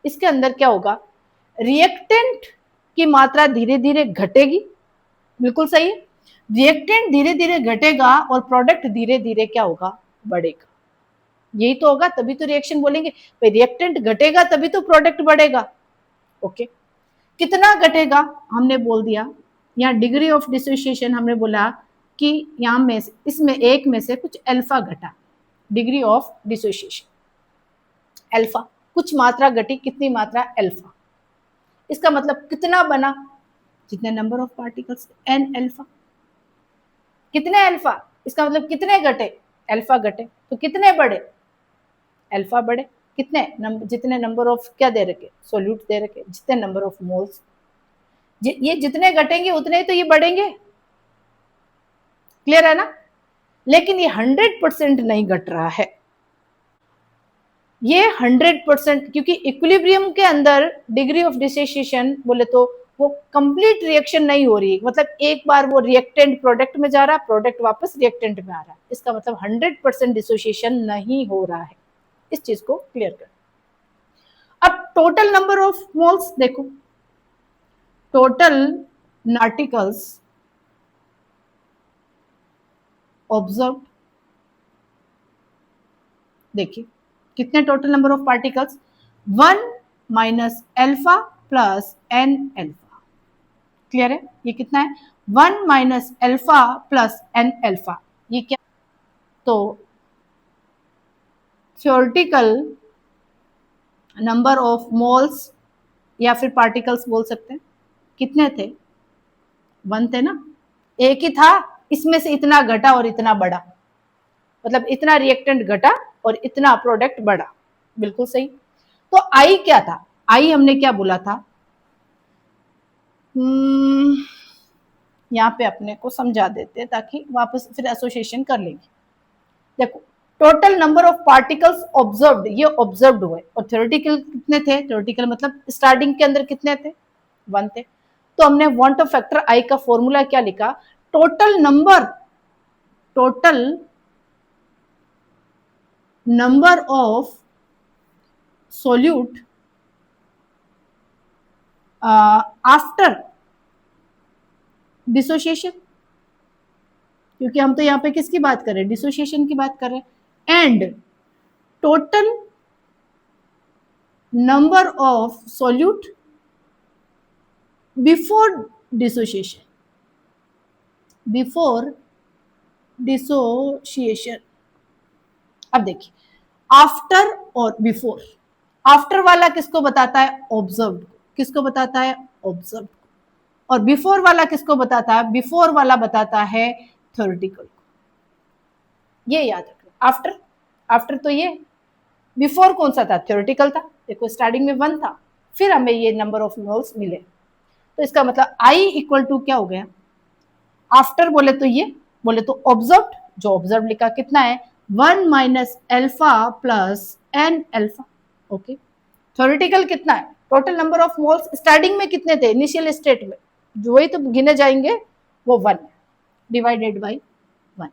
इसके अंदर क्या होगा? रिएक्टेंट की मात्रा धीरे धीरे घटेगी. बिल्कुल सही है. रिएक्टेंट धीरे धीरे घटेगा और प्रोडक्ट धीरे धीरे क्या होगा, बढ़ेगा। यही तो होगा, तभी तो रिएक्शन बोलेंगे। भाई रिएक्टेंट घटेगा तभी तो प्रोडक्ट बढ़ेगा। ओके, कितना घटेगा हमने बोल दिया। यहाँ डिग्री ऑफ डिसोसिएशन हमने बोला कि यहाँ में इसमें एक में से कुछ अल्फा घटा, डिग्री ऑफ डिसोसिएशन अल्फा, कुछ मात्रा घटी, कितनी मात्रा, अल्फा। इसका मतलब कितना बना, जितने number of particles N alpha. कितने अल्फा, इसका मतलब कितने घटे, अल्फा घटे, तो कितने बढ़े, अल्फा बढ़े। कितने जितने नंबर ऑफ क्या दे रखे, सोल्यूट दे रखे, जितने नंबर ऑफ मोल्स, ये जितने घटेंगे उतने ही तो ये बढ़ेंगे। क्लियर है ना। लेकिन ये 100% नहीं घट रहा है, ये 100%, क्योंकि इक्विलिब्रियम के अंदर डिग्री ऑफ डिसोसिएशन बोले तो वो कंप्लीट रिएक्शन नहीं हो रही, मतलब एक बार वो रिएक्टेंट प्रोडक्ट में जा रहा है, प्रोडक्ट वापस रिएक्टेंट में आ रहा है, इसका मतलब 100% डिसोसिएशन नहीं हो रहा है। इस चीज को क्लियर कर। अब टोटल नंबर ऑफ मोल्स देखो, टोटल नार्टिकल्स ऑब्जर्व, देखिए कितने total number of particles, 1 minus alpha plus N alpha. Clear है, ये कितना है, 1 minus alpha plus N alpha, ये क्या, तो थ्योरेटिकल नंबर ऑफ मोल्स या फिर पार्टिकल्स बोल सकते हैं, कितने थे, 1 थे ना, एक ही था, इसमें से इतना घटा और इतना बढ़ा, मतलब इतना रिएक्टेंट घटा और इतना प्रोडक्ट बढ़ा, बिल्कुल सही। तो आई क्या था, आई हमने क्या बोला था, यहाँ पे अपने को समझा देते हैं ताकि वापस फिर एसोसिएशन कर लेंगे। देखो total number of particles observed, ये ऑब्जर्व्ड हुए, और थ्योरेटिकल कितने थे, थ्योरेटिकल मतलब स्टार्टिंग के अंदर कितने थे, 1 थे। तो हमने वांट ऑफ फैक्टर आई का फॉर्मूला क्या लिखा, total number of solute after dissociation, क्योंकि हम तो यहाँ पे किसकी बात कर रहे हैं, डिसोसिएशन की बात कर रहे हैं, and total number of solute before dissociation, before dissociation. अब देखिए आफ्टर और बिफोर, आफ्टर वाला किसको बताता है, ऑब्जर्व्ड, किसको बताता है, ऑब्जर्व्ड, और बिफोर वाला किसको बताता है, बिफोर वाला बताता है थ्योरेटिकल। ये याद रखना, आफ्टर, आफ्टर तो ये, बिफोर कौन सा था, थ्योरेटिकल था, देखो स्टार्टिंग में 1 था, फिर हमें ये नंबर ऑफ मोल्स मिले, तो इसका मतलब आई इक्वल टू क्या हो गया, आफ्टर बोले तो ये, बोले तो ऑब्जर्व्ड, जो ऑब्जर्व लिखा कितना है, 1 minus alpha plus N alpha. Okay, theoretical कितना है, total number of moles starting में कितने थे, इनिशियल स्टेट में, जो वही तो गिने जाएंगे, वो 1 डिवाइडेड बाई 1।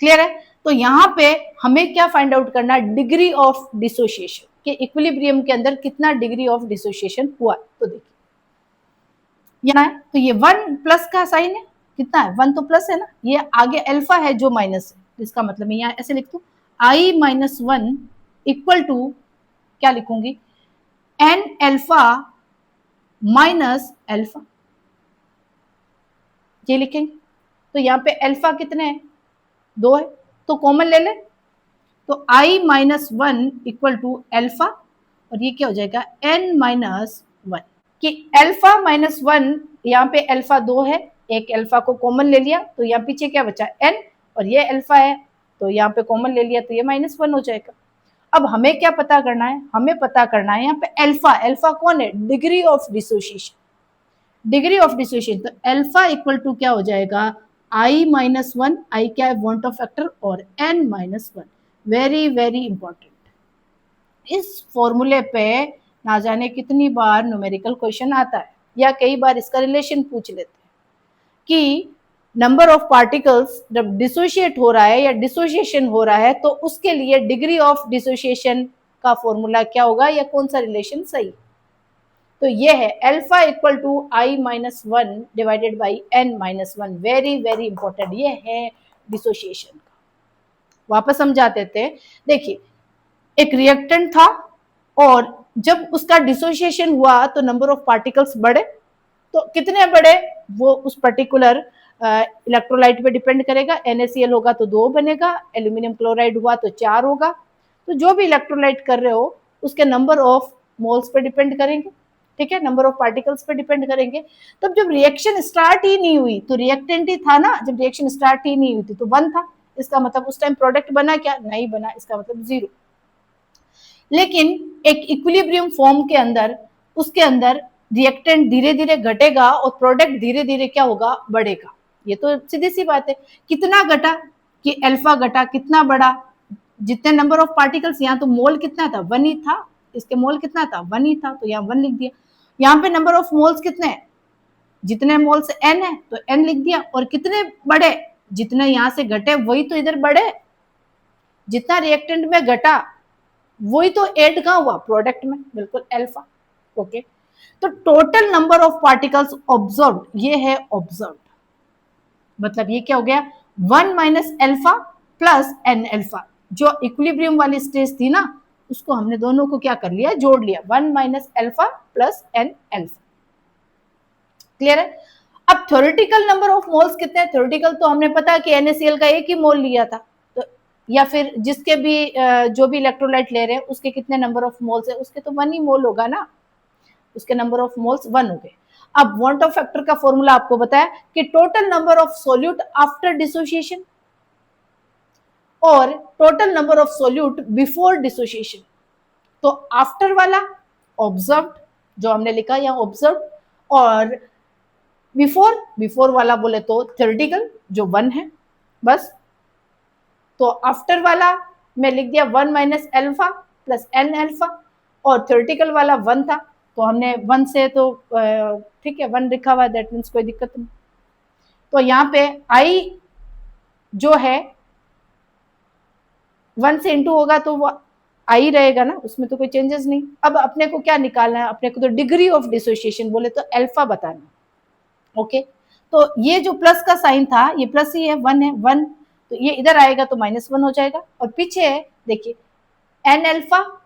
क्लियर है। तो यहाँ पे हमें क्या फाइंड आउट करना, डिग्री ऑफ डिसोसिएशन, कि इक्विलिब्रियम के अंदर कितना डिग्री ऑफ डिसोसिएशन हुआ। तो देखिए यहाँ है, तो ये 1 प्लस का साइन है, कितना है, 1 तो प्लस है ना, ये आगे अल्फा है जो माइनस है, इसका मतलब मैं यहाँ ऐसे लिख दूं, आई माइनस 1 इक्वल टू क्या लिखूंगी, एन अल्फा माइनस अल्फा, ये लिखेंगे। तो यहाँ पे अल्फा कितने हैं, 2 है, तो कॉमन ले ले, तो आई माइनस 1 इक्वल टू अल्फा, और ये क्या हो जाएगा, एन माइनस 1, कि अल्फा माइनस 1, यहाँ पे अल्फा 2 है, एक अल्फा को कॉमन ले लिया, तो यहाँ पीछे क्या बचा, एन, और ये अल्फा है, तो यहाँ पे कॉमन ले लिया, तो ये -1 हो जाएगा। अब हमें क्या पता करना है, हमें पता करना है यहाँ पे अल्फा, अल्फा कौन है, degree of dissociation, degree of dissociation, तो अल्फा इक्वल टू क्या हो जाएगा, आई माइनस 1, आई क्या है, वांट ऑफ फैक्टर, और N minus 1, very very important. इस फॉर्मूले पे ना जाने कितनी बार न्यूमेरिकल क्वेश्चन आता है, या कई बार इसका रिलेशन पूछ लेते हैं कि नंबर ऑफ पार्टिकल्स जब डिसोशिएट हो रहा है या डिसोसिएशन हो रहा है, तो उसके लिए डिग्री ऑफ डिसोसिएशन का फॉर्मूला क्या होगा, या कौन सा रिलेशन सही। तो ये है alpha equal to I minus one divided by N minus one. Very very important, ये है डिसोसिएशन का। वापस हम जाते थे, देखिए एक रिएक्टेंट था और जब उसका डिसोसिएशन हुआ तो नंबर ऑफ पार्टिकल्स बढ़े। तो कितने बढ़े वो उस पर्टिकुलर इलेक्ट्रोलाइट पे डिपेंड करेगा। NaCl होगा तो 2 बनेगा, एल्यूमिनियम क्लोराइड हुआ तो 4 होगा। तो जो भी इलेक्ट्रोलाइट कर रहे हो उसके नंबर ऑफ मोल्स पे डिपेंड करेंगे, ठीक है, नंबर ऑफ पार्टिकल्स पे डिपेंड करेंगे। तब जब रिएक्शन स्टार्ट ही नहीं हुई तो रिएक्टेंट ही था ना, जब रिएक्शन स्टार्ट ही नहीं हुई थी तो 1 था, इसका मतलब उस टाइम प्रोडक्ट बना क्या, नहीं बना, इसका मतलब 0। लेकिन एक इक्विलिब्रियम फॉर्म के अंदर उसके अंदर रिएक्टेंट धीरे धीरे घटेगा और प्रोडक्ट धीरे धीरे क्या होगा, बढ़ेगा। ये तो सीधी सी बात है। कितना घटा कि अल्फा घटा, कितना बढ़ा, जितने नंबर ऑफ पार्टिकल्स, यहाँ तो मोल कितना था, 1 ही था, इसके मोल कितना था, 1 ही था, तो यहाँ 1 लिख दिया। यहाँ पे नंबर ऑफ मोल्स कितने हैं, जितने मोल्स n है तो n लिख दिया। और कितने बढ़े, जितने यहाँ से घटे वही तो इधर बढ़े, जितना रिएक्टेंट में घटा वही तो ऐड कहाँ हुआ, प्रोडक्ट में, बिल्कुल अल्फा। ओके, तो total number of particles observed, ये है ऑब्जर्व्ड, मतलब ये क्या हो गया, 1 minus alpha plus N alpha. जो इक्विलिब्रियम वाली स्टेज थी ना उसको हमने दोनों को क्या कर लिया, जोड़ लिया, 1 minus alpha plus N alpha. Clear है। अब थ्योरेटिकल नंबर ऑफ मोल्स कितने हैं, थ्योरेटिकल तो हमने पता कि NaCl का 1 ही मोल लिया था, तो या फिर जिसके भी जो भी इलेक्ट्रोलाइट ले रहे हैं उसके कितने नंबर ऑफ मोल्स है, उसके तो 1 ही मोल होगा ना, उसके नंबर ऑफ मोल्स 1 हो गए। अब वॉन्ट ऑफ फैक्टर का फॉर्मूला आपको बताया कि total number of solute after dissociation और total number of solute before dissociation. तो आफ्टर वाला ऑब्जर्व्ड, जो हमने लिखा यहाँ ऑब्जर्व्ड, और बिफोर वाला बोले तो थ्योरेटिकल जो 1 है बस। तो आफ्टर वाला मैं लिख दिया 1 minus alpha plus N alpha, और थ्योरेटिकल वाला 1 था तो हमने 1 से तो ठीक है 1 लिखा हुआ, दैट मीन्स कोई दिक्कत नहीं। तो यहाँ पे आई जो है 1 से इंटू होगा तो वो आई रहेगा ना, उसमें तो कोई चेंजेस नहीं। अब अपने को क्या निकालना है, अपने को तो डिग्री ऑफ डिसोसिएशन बोले तो अल्फा बताना। ओके, तो ये जो प्लस का साइन था ये प्लस ही है, 1 है, 1 तो ये इधर आएगा तो -1 हो जाएगा। और पीछे है देखिए एन अल्फा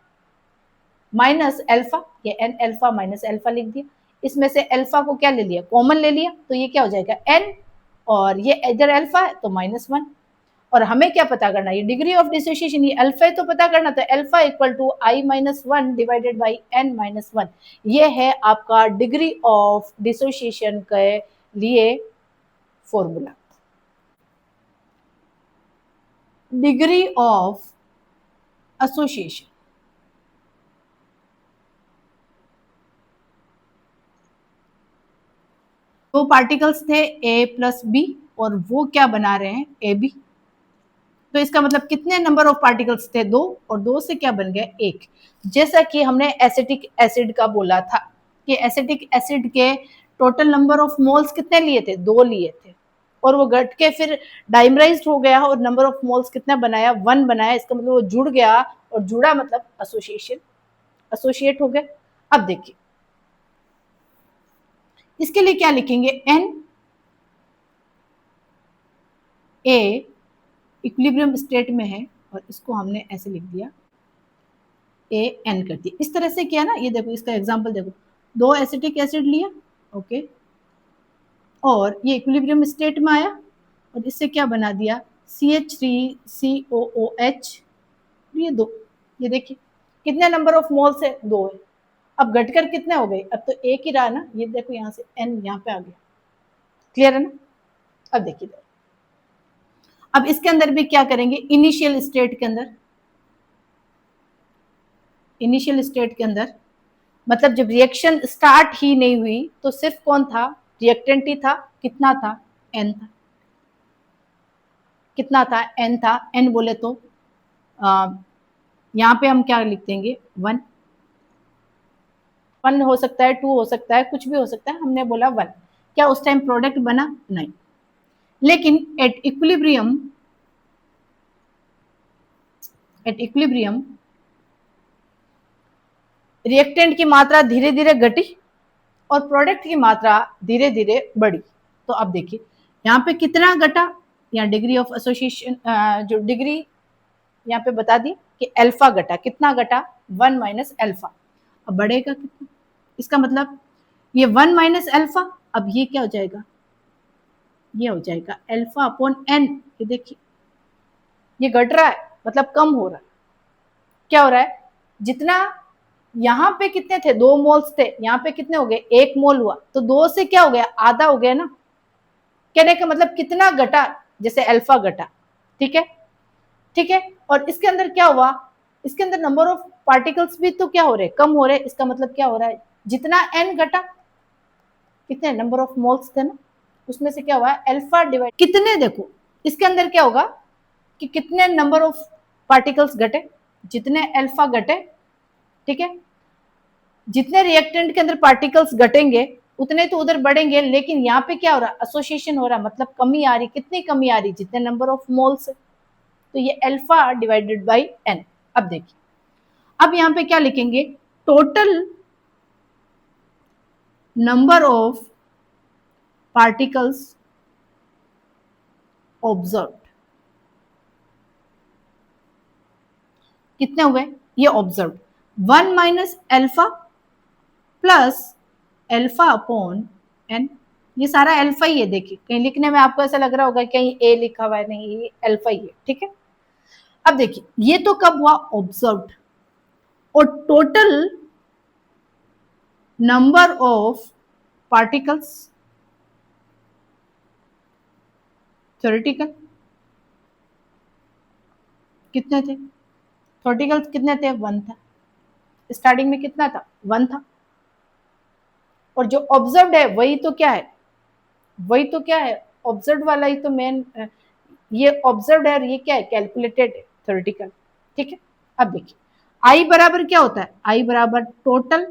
माइनस अल्फा, ये एन अल्फा माइनस अल्फा लिख दिया। इसमें से अल्फा को क्या ले लिया, कॉमन ले लिया, तो ये क्या हो जाएगा एन, और ये इधर अल्फा है तो -1। और हमें क्या पता करना, ये डिग्री ऑफ डिसोसिएशन, ये अल्फा है तो पता करना, तो alpha equal to I minus one divided by N minus one. ये है आपका डिग्री ऑफ डिसोसिएशन के लिए फॉर्मूला। डिग्री ऑफ एसोसिएशन, दो पार्टिकल्स थे ए प्लस बी और वो क्या बना रहे हैं, ए बी। तो इसका मतलब कितने नंबर ऑफ पार्टिकल्स थे, 2, और 2 से क्या बन गया, 1। जैसा कि हमने एसिटिक एसिड का बोला था कि एसिटिक एसिड के टोटल नंबर ऑफ मोल्स कितने लिए थे, 2 लिए थे, और वो घट के फिर डाइमराइज्ड हो गया और नंबर ऑफ मोल्स कितना बनाया, 1 बनाया। इसका मतलब वो जुड़ गया, और जुड़ा मतलब एसोसिएशन, एसोसिएट हो गया। अब देखिए इसके लिए क्या लिखेंगे, एन ए इक्विलिब्रियम स्टेट में है और इसको हमने ऐसे लिख दिया ए एन कर दिया, इस तरह से किया ना। ये देखो इसका एग्जांपल देखो, 2 एसिटिक एसिड लिया, ओके, और ये इक्विलिब्रियम स्टेट में आया और इससे क्या बना दिया, CH3COOH, ये 2। ये देखिए कितने नंबर ऑफ मोल्स है, 2 है। अब घटकर कितने हो गए, अब तो एक ही रहा ना, ये देखो यहाँ से एन यहाँ पे आ गया। क्लियर है ना। अब देखिए अब इसके अंदर भी क्या करेंगे, इनिशियल स्टेट के अंदर, इनिशियल स्टेट के अंदर मतलब जब रिएक्शन स्टार्ट ही नहीं हुई तो सिर्फ कौन था, रिएक्टेंट ही था। कितना था, एन था। कितना था, एन था। एन बोले तो यहाँ पे हम क्या लिख देंगे, 1। 1 हो सकता है, 2 हो सकता है, कुछ भी हो सकता है, हमने बोला 1। क्या उस टाइम प्रोडक्ट बना, नहीं। लेकिन at equilibrium, at equilibrium reactant की मात्रा धीरे धीरे घटी, और प्रोडक्ट की मात्रा धीरे धीरे बढ़ी। तो अब देखिए यहाँ पे कितना घटा, यहाँ डिग्री ऑफ एसोसिएशन जो डिग्री यहाँ पे बता दी कि अल्फा घटा, कितना घटा 1 माइनस अल्फा। अब बढ़ेगा कितना, इसका मतलब ये 1 माइनस अल्फा, अब ये क्या हो जाएगा, ये हो जाएगा अल्फा अपॉन एन। ये देखिए ये घट रहा है मतलब कम हो रहा है। क्या हो रहा है, जितना यहाँ पे कितने थे 2 मोल्स थे, यहाँ पे कितने हो गए 1 मोल हुआ, तो 2 से क्या हो गया आधा हो गया ना। कहने का मतलब कितना घटा, जैसे अल्फा घटा, ठीक है ठीक है। और इसके अंदर क्या हुआ, इसके अंदर नंबर ऑफ पार्टिकल्स भी तो क्या हो रहे हैं, कम हो रहे हैं। इसका मतलब क्या हो रहा है, जितना एन घटा, कितने नंबर ऑफ मोल्स थे ना, उसमें से क्या हुआ अल्फा डिवाइड कितने, देखो इसके अंदर क्या होगा कि कितने नंबर ऑफ पार्टिकल्स घटे, जितने अल्फा घटे, ठीक है, जितने रिएक्टेंट के अंदर पार्टिकल्स घटेंगे उतने तो उधर बढ़ेंगे, लेकिन यहाँ पे क्या हो रहा है एसोसिएशन हो रहा है, मतलब कमी आ रही, कितनी कमी आ रही, जितने नंबर ऑफ मोल्स है। तो ये अल्फा डिवाइडेड बाई एन। अब देखिए अब यहाँ पे क्या लिखेंगे, total number of particles observe, कितने हुए ये observe, 1 minus alpha plus alpha upon N. ये सारा अल्फा ही है, देखिए कहीं लिखने में आपको ऐसा लग रहा होगा कहीं ए लिखा हुआ है, नहीं ये अल्फा ही है, ठीक है। अब देखिए ये तो कब हुआ ऑब्जर्व्ड, और total number of particles theoretical कितने थे, थ्योरेटिकल कितने थे 1 था, स्टार्टिंग में कितना था 1 था। और जो ऑब्जर्व्ड है वही तो क्या है, वही तो क्या है ऑब्जर्व वाला ही तो मेन, ये ऑब्जर्व है और ये क्या है कैलकुलेटेड है थ्योरेटिकल, ठीक है। अब देखिए आई बराबर क्या होता है, आई बराबर total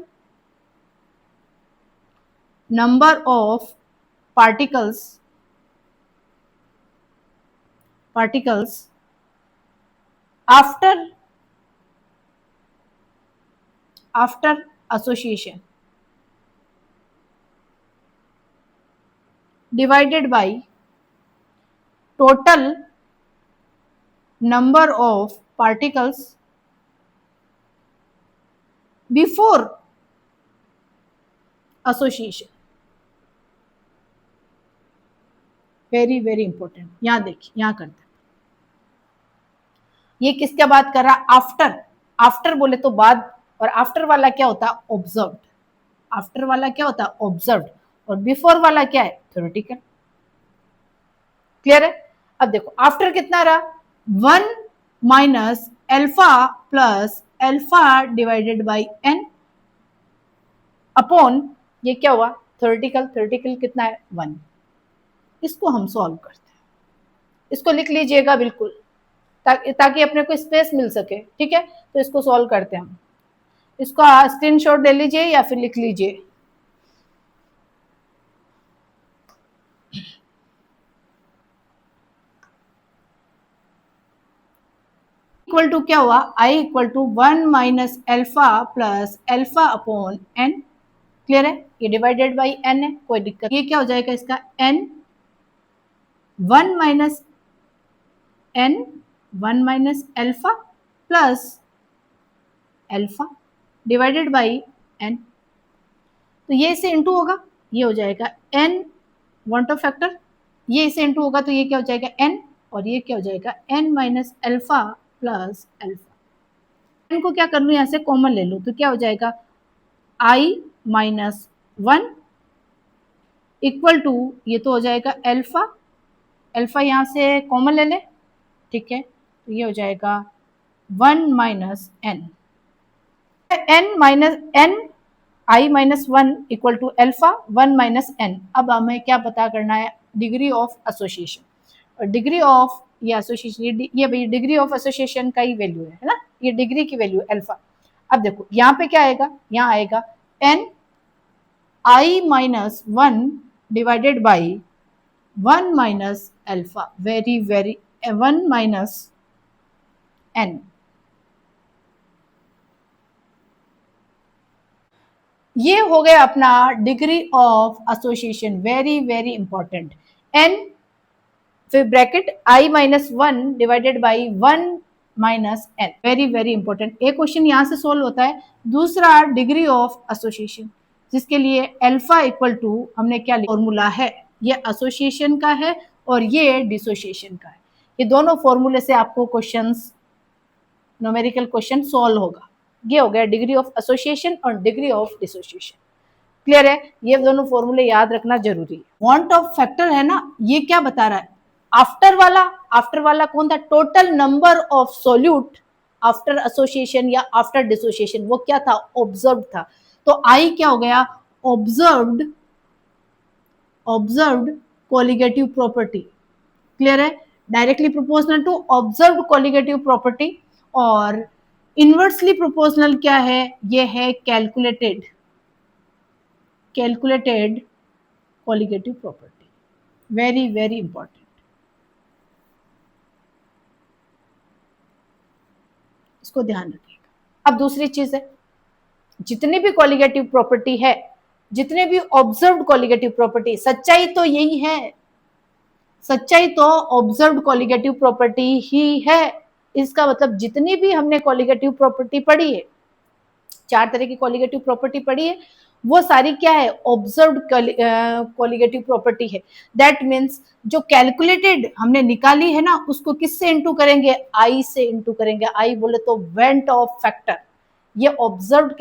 number of particles particles after after association divided by total number of particles before association। Very very important, यहां देखिए यहां करते हैं, ये किसके बात कर रहा, आफ्टर, आफ्टर बोले तो बाद, और आफ्टर वाला क्या होता है ऑब्जर्व्ड, आफ्टर वाला क्या होता है ऑब्जर्व्ड, और बिफोर वाला क्या है थ्योरेटिकल। क्लियर है। अब देखो आफ्टर कितना रहा 1 minus alpha plus alpha divided by N upon ये क्या हुआ थ्योरेटिकल, थ्योरेटिकल कितना है 1। इसको हम सॉल्व करते हैं, इसको लिख लीजिएगा बिल्कुल ताकि अपने को स्पेस मिल सके, ठीक है। तो इसको सॉल्व करते हैं हम, इसको स्क्रीनशॉट ले लीजिए या फिर लिख लीजिए। इक्वल टू क्या हुआ i equal to 1 minus alpha plus alpha upon n. Clear है, ये डिवाइडेड बाई एन है, कोई दिक्कत, ये क्या हो जाएगा इसका N 1 minus N 1 minus alpha plus alpha divided by N. तो ये इसे इंटू होगा, ये हो जाएगा एन वन ऑफ फैक्टर, ये इसे इंटू होगा तो ये क्या हो जाएगा एन, और ये क्या हो जाएगा N minus alpha plus alpha. N को क्या कर लूँ यहाँ से कॉमन ले लूँ तो क्या हो जाएगा आई माइनस 1 इक्वल टू ये तो हो जाएगा अल्फा, अल्फा यहाँ से कॉमन ले ले, ठीक है। तो ये हो जाएगा 1 minus N, N minus N I minus 1 equal to alpha 1 minus N. अब हमें क्या पता करना है डिग्री ऑफ एसोसिएशन, और डिग्री ऑफ ये एसोसिएशन ये भाई डिग्री ऑफ एसोसिएशन का ही वैल्यू है ना, ये डिग्री की वैल्यू अल्फा। अब देखो यहाँ पे क्या आएगा, यहाँ आएगा n I minus 1 divided by 1 minus alpha, very very 1 minus n. ये हो गया अपना degree of association, very very important. N फिर bracket i minus one divided by one minus n, very very important. एक क्वेश्चन यहां से solve होता है। दूसरा डिग्री ऑफ एसोसिएशन, जिसके लिए अल्फा इक्वल टू हमने क्या फॉर्मूला है, ये एसोसिएशन का है और ये डिसोसिएशन का है। ये दोनों फॉर्मूले से आपको क्वेश्चंस, न्यूमेरिकल क्वेश्चन सॉल्व होगा। ये हो गया डिग्री ऑफ एसोसिएशन और डिग्री ऑफ डिसोसिएशन। क्लियर है? ये दोनों फॉर्मूले याद रखना जरूरी है। वांट ऑफ फैक्टर है ना, ये क्या बता रहा है? आफ्टर वाला कौन था? Total number of solute after association या आफ्टर डिसोसिएशन, वो क्या था? ऑब्जर्व्ड था। तो आई क्या हो गया? Observed colligative property. क्लियर है? Directly proportional to observed colligative property. और इनवर्सली प्रोपोर्शनल क्या है? ये है calculated colligative property. Very very important, इसको ध्यान रखिएगा। अब दूसरी चीज है, जितनी भी कोलिगेटिव प्रॉपर्टी है, जितने भी ऑब्जर्व्ड कोलिगेटिव प्रॉपर्टी, सच्चाई तो यही है, सच्चाई तो ऑब्जर्व्ड कोलिगेटिव प्रॉपर्टी ही है। इसका मतलब जितनी भी हमने कोलिगेटिव प्रॉपर्टी पढ़ी है, 4 तरह की कोलिगेटिव प्रॉपर्टी पढ़ी है, वो सारी क्या है? ऑब्जर्व्ड कोलिगेटिव प्रॉपर्टी है। दैट मीन्स जो कैलकुलेटेड हमने निकाली है ना, उसको किससे इंटू करेंगे? आई से इंटू करेंगे। आई बोले तो वेंट ऑफ फैक्टर। ये ऑब्जर्व्ड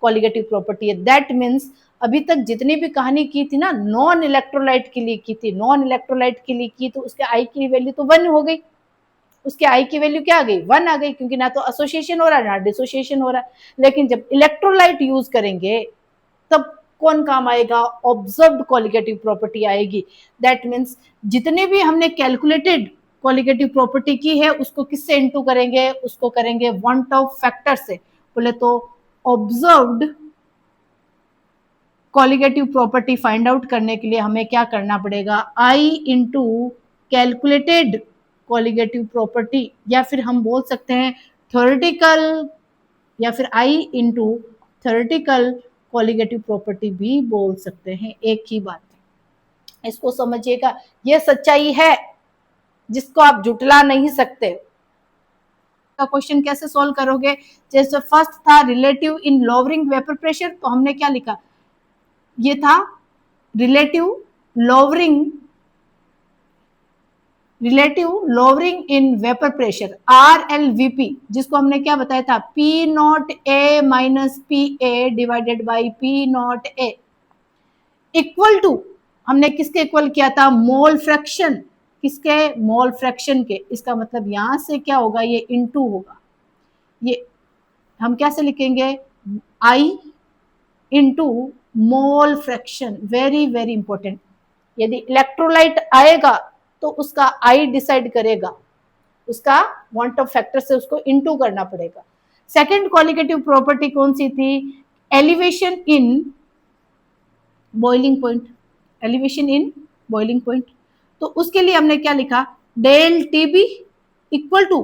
कोलिगेटिव प्रॉपर्टी है। दैट मीन्स अभी तक जितनी भी कहानी की थी ना, नॉन इलेक्ट्रोलाइट के लिए की थी, नॉन इलेक्ट्रोलाइट के लिए की, तो उसके आई की वैल्यू तो 1 हो गई, उसके आई की वैल्यू क्या आ गई? 1 आ गई, क्योंकि ना तो एसोसिएशन हो रहा है ना डिसोसिएशन हो रहा है। लेकिन जब इलेक्ट्रोलाइट यूज करेंगे तब कौन काम आएगा? ऑब्जर्व्ड कोलिगेटिव प्रॉपर्टी आएगी। दैट मीन्स जितने भी हमने कैलकुलेटेड कोलिगेटिव प्रॉपर्टी की है, उसको किससे इंटू करेंगे? उसको करेंगे वांट ऑफ फैक्टर से। बोले तो observed colligative property find out करने के लिए हमें क्या करना पड़ेगा? आई इंटू कैलकुलेटेड कोलिगेटिव प्रॉपर्टी, या फिर हम बोल सकते हैं थ्योरेटिकल, या फिर आई इंटू थ्योरेटिकल कोलिगेटिव प्रॉपर्टी भी बोल सकते हैं, एक ही बात है। इसको समझिएगा, ये सच्चाई है जिसको आप जुटला नहीं सकते। का क्वेश्चन कैसे सॉल्व करोगे? जैसे फर्स्ट था relative in lowering vapour pressure, तो हमने क्या लिखा? ये था relative lowering in vapour pressure, RLVP, जिसको हमने क्या बताया था? P not A minus PA divided by P not A equal to, हमने किसके इक्वल किया था? Mole fraction. किसके? मोल फ्रैक्शन के। इसका मतलब यहां से क्या होगा? ये इनटू होगा। ये हम कैसे लिखेंगे? I into mole fraction. Very very important. यदि इलेक्ट्रोलाइट आएगा तो उसका आई डिसाइड करेगा, उसका वांट ऑफ फैक्टर से उसको इनटू करना पड़ेगा। सेकंड कोलिगेटिव प्रॉपर्टी कौन सी थी? Elevation in boiling point. Elevation in boiling point, तो उसके लिए हमने क्या लिखा? Del T B equal to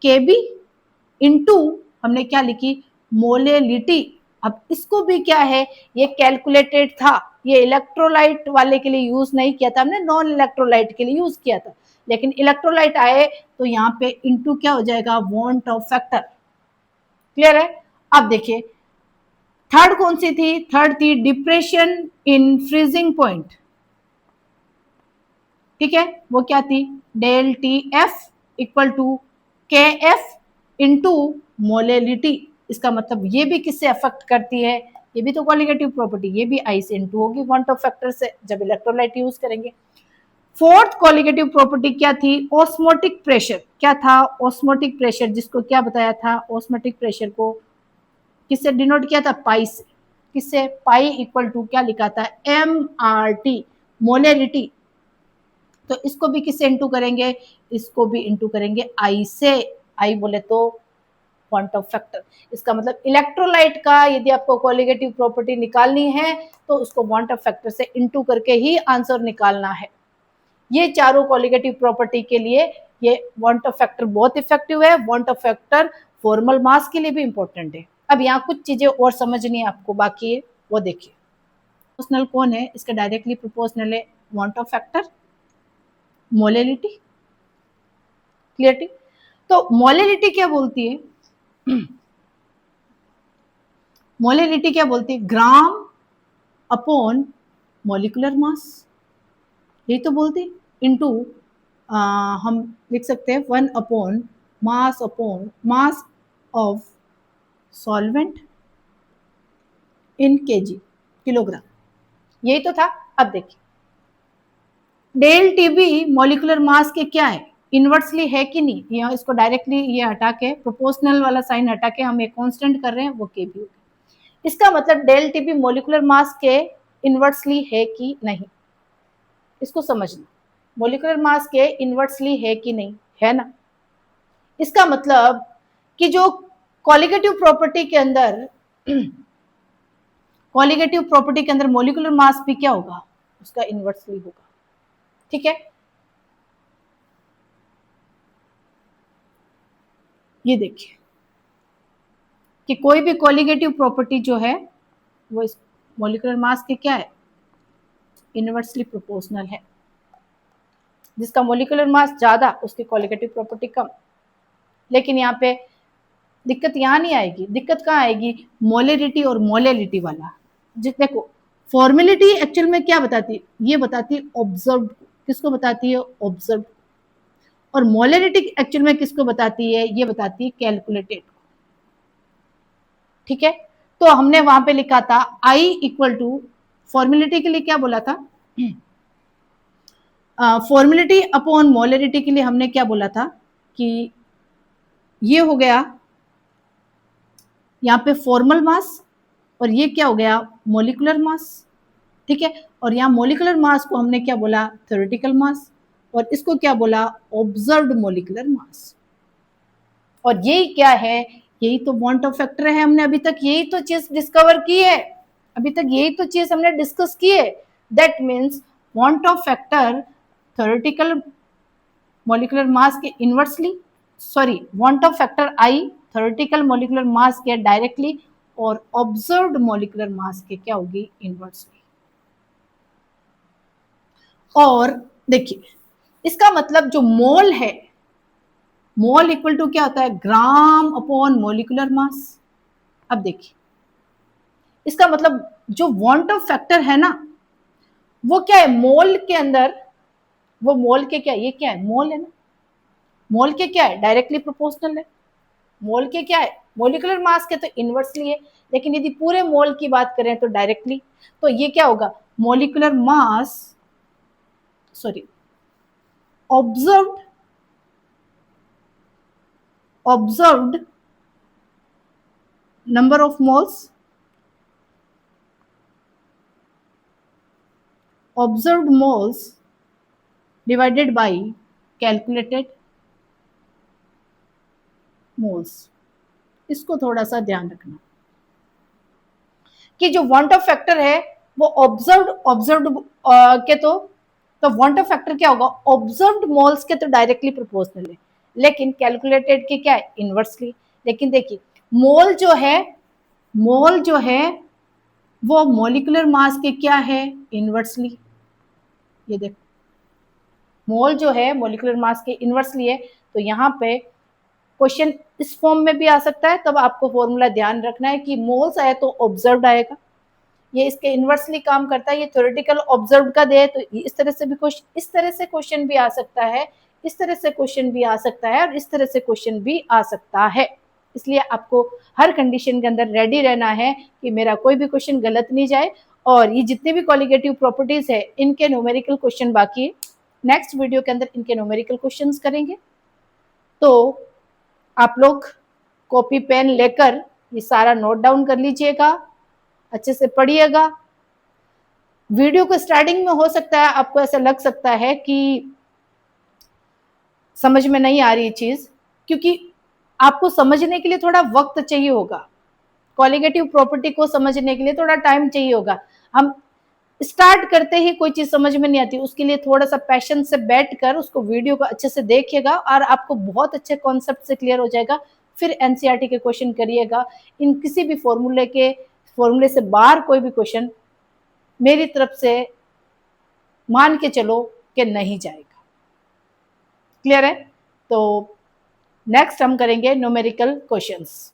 K B into हमने क्या लिखी? मोलेलिटी। अब इसको भी क्या है? ये कैलकुलेटेड था, ये इलेक्ट्रोलाइट वाले के लिए यूज नहीं किया था हमने, नॉन इलेक्ट्रोलाइट के लिए यूज किया था। लेकिन इलेक्ट्रोलाइट आए तो यहाँ पे इंटू क्या हो जाएगा? Want Hoff factor. क्लियर है? अब देखिए थर्ड कौन सी थी? थर्ड थी डिप्रेशन इन फ्रीजिंग पॉइंट। ठीक है, वो क्या थी? Del T F equal to K F into molality. इसका मतलब ये भी किससे अफेक्ट करती है? ये भी तो कोलिगेटिव प्रॉपर्टी, ये भी आई से इंटू होगी वांट ऑफ फैक्टर से, जब इलेक्ट्रोलाइट यूज करेंगे। फोर्थ कोलिगेटिव प्रॉपर्टी क्या थी? Osmotic pressure. क्या था? ऑस्मोटिक प्रेशर, जिसको क्या बताया था? ऑस्मोटिक प्रेशर को किससे डिनोट किया था? पाई से। किससे? पाई इक्वल टू क्या लिखा था? MRT, मोलेरिटी। तो इसको भी किससे इंटू करेंगे? इसको भी इंटू करेंगे आई से। आई बोले तो क्वांटम फैक्टर। इसका मतलब इलेक्ट्रोलाइट का यदि आपको कोलिगेटिव प्रॉपर्टी निकालनी है तो उसको क्वांटम फैक्टर से इंटू करके ही आंसर निकालना है। ये चारों कोलिगेटिव प्रॉपर्टी के लिए ये क्वांटम फैक्टर बहुत इफेक्टिव है। क्वांटम फैक्टर फॉर्मल मास के लिए भी इंपॉर्टेंट है। अब यहाँ कुछ चीजें और समझनी है आपको बाकी है, वो देखिए। प्रोपोर्शनल कौन है, इसका डायरेक्टली प्रोपोर्शनल है van't Hoff factor, molality, clarity. तो मोलैलिटी क्या बोलती है, मोलैलिटी क्या बोलती है, ग्राम अपॉन मॉलिक्यूलर मास, यही तो बोलती, इनटू हम लिख सकते हैं 1 upon mass of solvent in KG, kilogram, यही तो था। अब देखिए डेल टीबी मॉलिक्यूलर मास के क्या है, इनवर्सली है कि नहीं, यहाँ इसको डायरेक्टली ये हटा के प्रोपोर्शनल वाला साइन हटा के हम एक कांस्टेंट कर रहे हैं, वो के बी हो गया। इसका मतलब डेल टीबी मॉलिक्यूलर मास के इनवर्सली है कि नहीं, इसको समझना, मॉलिक्यूलर मास के इनवर्सली है कि नहीं, है ना। इसका मतलब कि जो कॉलिगेटिव प्रॉपर्टी के अंदर कॉलिगेटिव प्रॉपर्टी के अंदर मॉलिक्यूलर मास भी क्या होगा, उसका इनवर्सली होगा, ठीक है। ये देखिए कि कोई भी कॉलिगेटिव प्रॉपर्टी जो है वो इस मॉलिक्यूलर मास के क्या है, इनवर्सली प्रोपोर्शनल है। जिसका मॉलिक्यूलर मास ज्यादा उसकी कॉलिगेटिव प्रॉपर्टी कम। लेकिन यहाँ पे दिक्कत यहाँ नहीं आएगी, दिक्कत कहाँ आएगी, मोलैरिटी और मोलैलिटी वाला। देखो फॉर्मेलिटी एक्चुअल में क्या बताती है, ये बताती है ऑब्जर्व, किसको बताती है, ऑब्जर्व। और मोलैरिटी एक्चुअल में किसको बताती है, ये बताती है कैलकुलेटेड, ठीक है। तो हमने वहां पे लिखा था आई इक्वल टू, फॉर्मेलिटी के लिए क्या बोला था, फॉर्मेलिटी अपॉन मोलैरिटी के लिए हमने क्या बोला था कि ये हो गया यहाँ पे फॉर्मल मास, और ये क्या हो गया, मॉलिक्यूलर मास, ठीक है। और यहाँ मॉलिक्यूलर मास को हमने क्या बोला, थ्योरेटिकल मास, और इसको क्या बोला, ऑब्जर्व्ड मॉलिक्यूलर मास। और यही क्या है, यही तो वांट ऑफ फैक्टर है, हमने अभी तक यही तो चीज डिस्कवर की है, अभी तक यही तो चीज हमने डिस्कस की है। That means van't Hoff factor theoretical molecular mass के inversely, sorry van't Hoff factor i theoretical molecular mass के डायरेक्टली, और ऑब्जर्व्ड मॉलिक्यूलर मास के क्या होगी, इनवर्सली। और देखिए इसका मतलब जो मोल है, मोल इक्वल टू क्या होता है, ग्राम अपॉन मॉलिक्यूलर मास। अब देखिए इसका मतलब जो वांट ऑफ फैक्टर है ना, वो क्या है, मोल के अंदर, वो मोल के क्या, ये क्या है, मोल है ना, मोल के क्या है, डायरेक्टली प्रोपोर्शनल है। मोल के क्या है, मॉलिक्यूलर मास के तो इनवर्सली है, लेकिन यदि पूरे मोल की बात करें तो डायरेक्टली। तो ये क्या होगा, molecular mass, sorry observed number of moles, observed moles divided by calculated moles। इसको थोड़ा सा ध्यान रखना कि जो वांट ऑफ फैक्टर है वो ऑब्जर्व्ड के तो वांट ऑफ फैक्टर क्या होगा, ऑब्जर्व्ड मोल्स के तो डायरेक्टली प्रोपोर्शनल है, लेकिन कैलकुलेटेड के क्या है, इनवर्सली। लेकिन देखिए मोल जो है, मोल जो है वो मॉलिक्यूलर मास के क्या है, इनवर्सली। ये देखो मोल जो है मॉलिक्यूलर मास के इनवर्सली है। तो यहाँ पे क्वेश्चन इस फॉर्म में भी आ सकता है, तब आपको फॉर्मूला ध्यान रखना है कि मोल्स आए तो ऑब्जर्व्ड आएगा, ये इसके इनवर्सली काम करता है। ये थ्योरेटिकल ऑब्जर्व्ड का दे तो इस तरह से भी क्वेश्चन, इस तरह से क्वेश्चन भी आ सकता है, इस तरह से क्वेश्चन भी आ सकता है, और इस तरह से क्वेश्चन भी आ सकता है। इसलिए आपको हर कंडीशन के अंदर रेडी रहना है कि मेरा कोई भी क्वेश्चन गलत नहीं जाए। और ये जितने भी कॉलिगेटिव प्रॉपर्टीज है इनके न्यूमेरिकल क्वेश्चन बाकी है, नेक्स्ट वीडियो के अंदर इनके न्यूमेरिकल क्वेश्चंस करेंगे। तो आप लोग कॉपी पेन लेकर ये सारा नोट डाउन कर लीजिएगा, अच्छे से पढ़िएगा। वीडियो को स्टार्टिंग में हो सकता है आपको ऐसा लग सकता है कि समझ में नहीं आ रही चीज, क्योंकि आपको समझने के लिए थोड़ा वक्त चाहिए होगा, कॉलिगेटिव प्रॉपर्टी को समझने के लिए थोड़ा टाइम चाहिए होगा। हम स्टार्ट करते ही कोई चीज समझ में नहीं आती, उसके लिए थोड़ा सा पैशन से बैठकर उसको वीडियो को अच्छे से देखिएगा और आपको बहुत अच्छे कॉन्सेप्ट से क्लियर हो जाएगा। फिर एनसीईआरटी के क्वेश्चन करिएगा। इन किसी भी फॉर्मूले से बाहर कोई भी क्वेश्चन मेरी तरफ से मान के चलो कि नहीं जाएगा। क्लियर है? तो नेक्स्ट हम करेंगे न्यूमेरिकल क्वेश्चंस।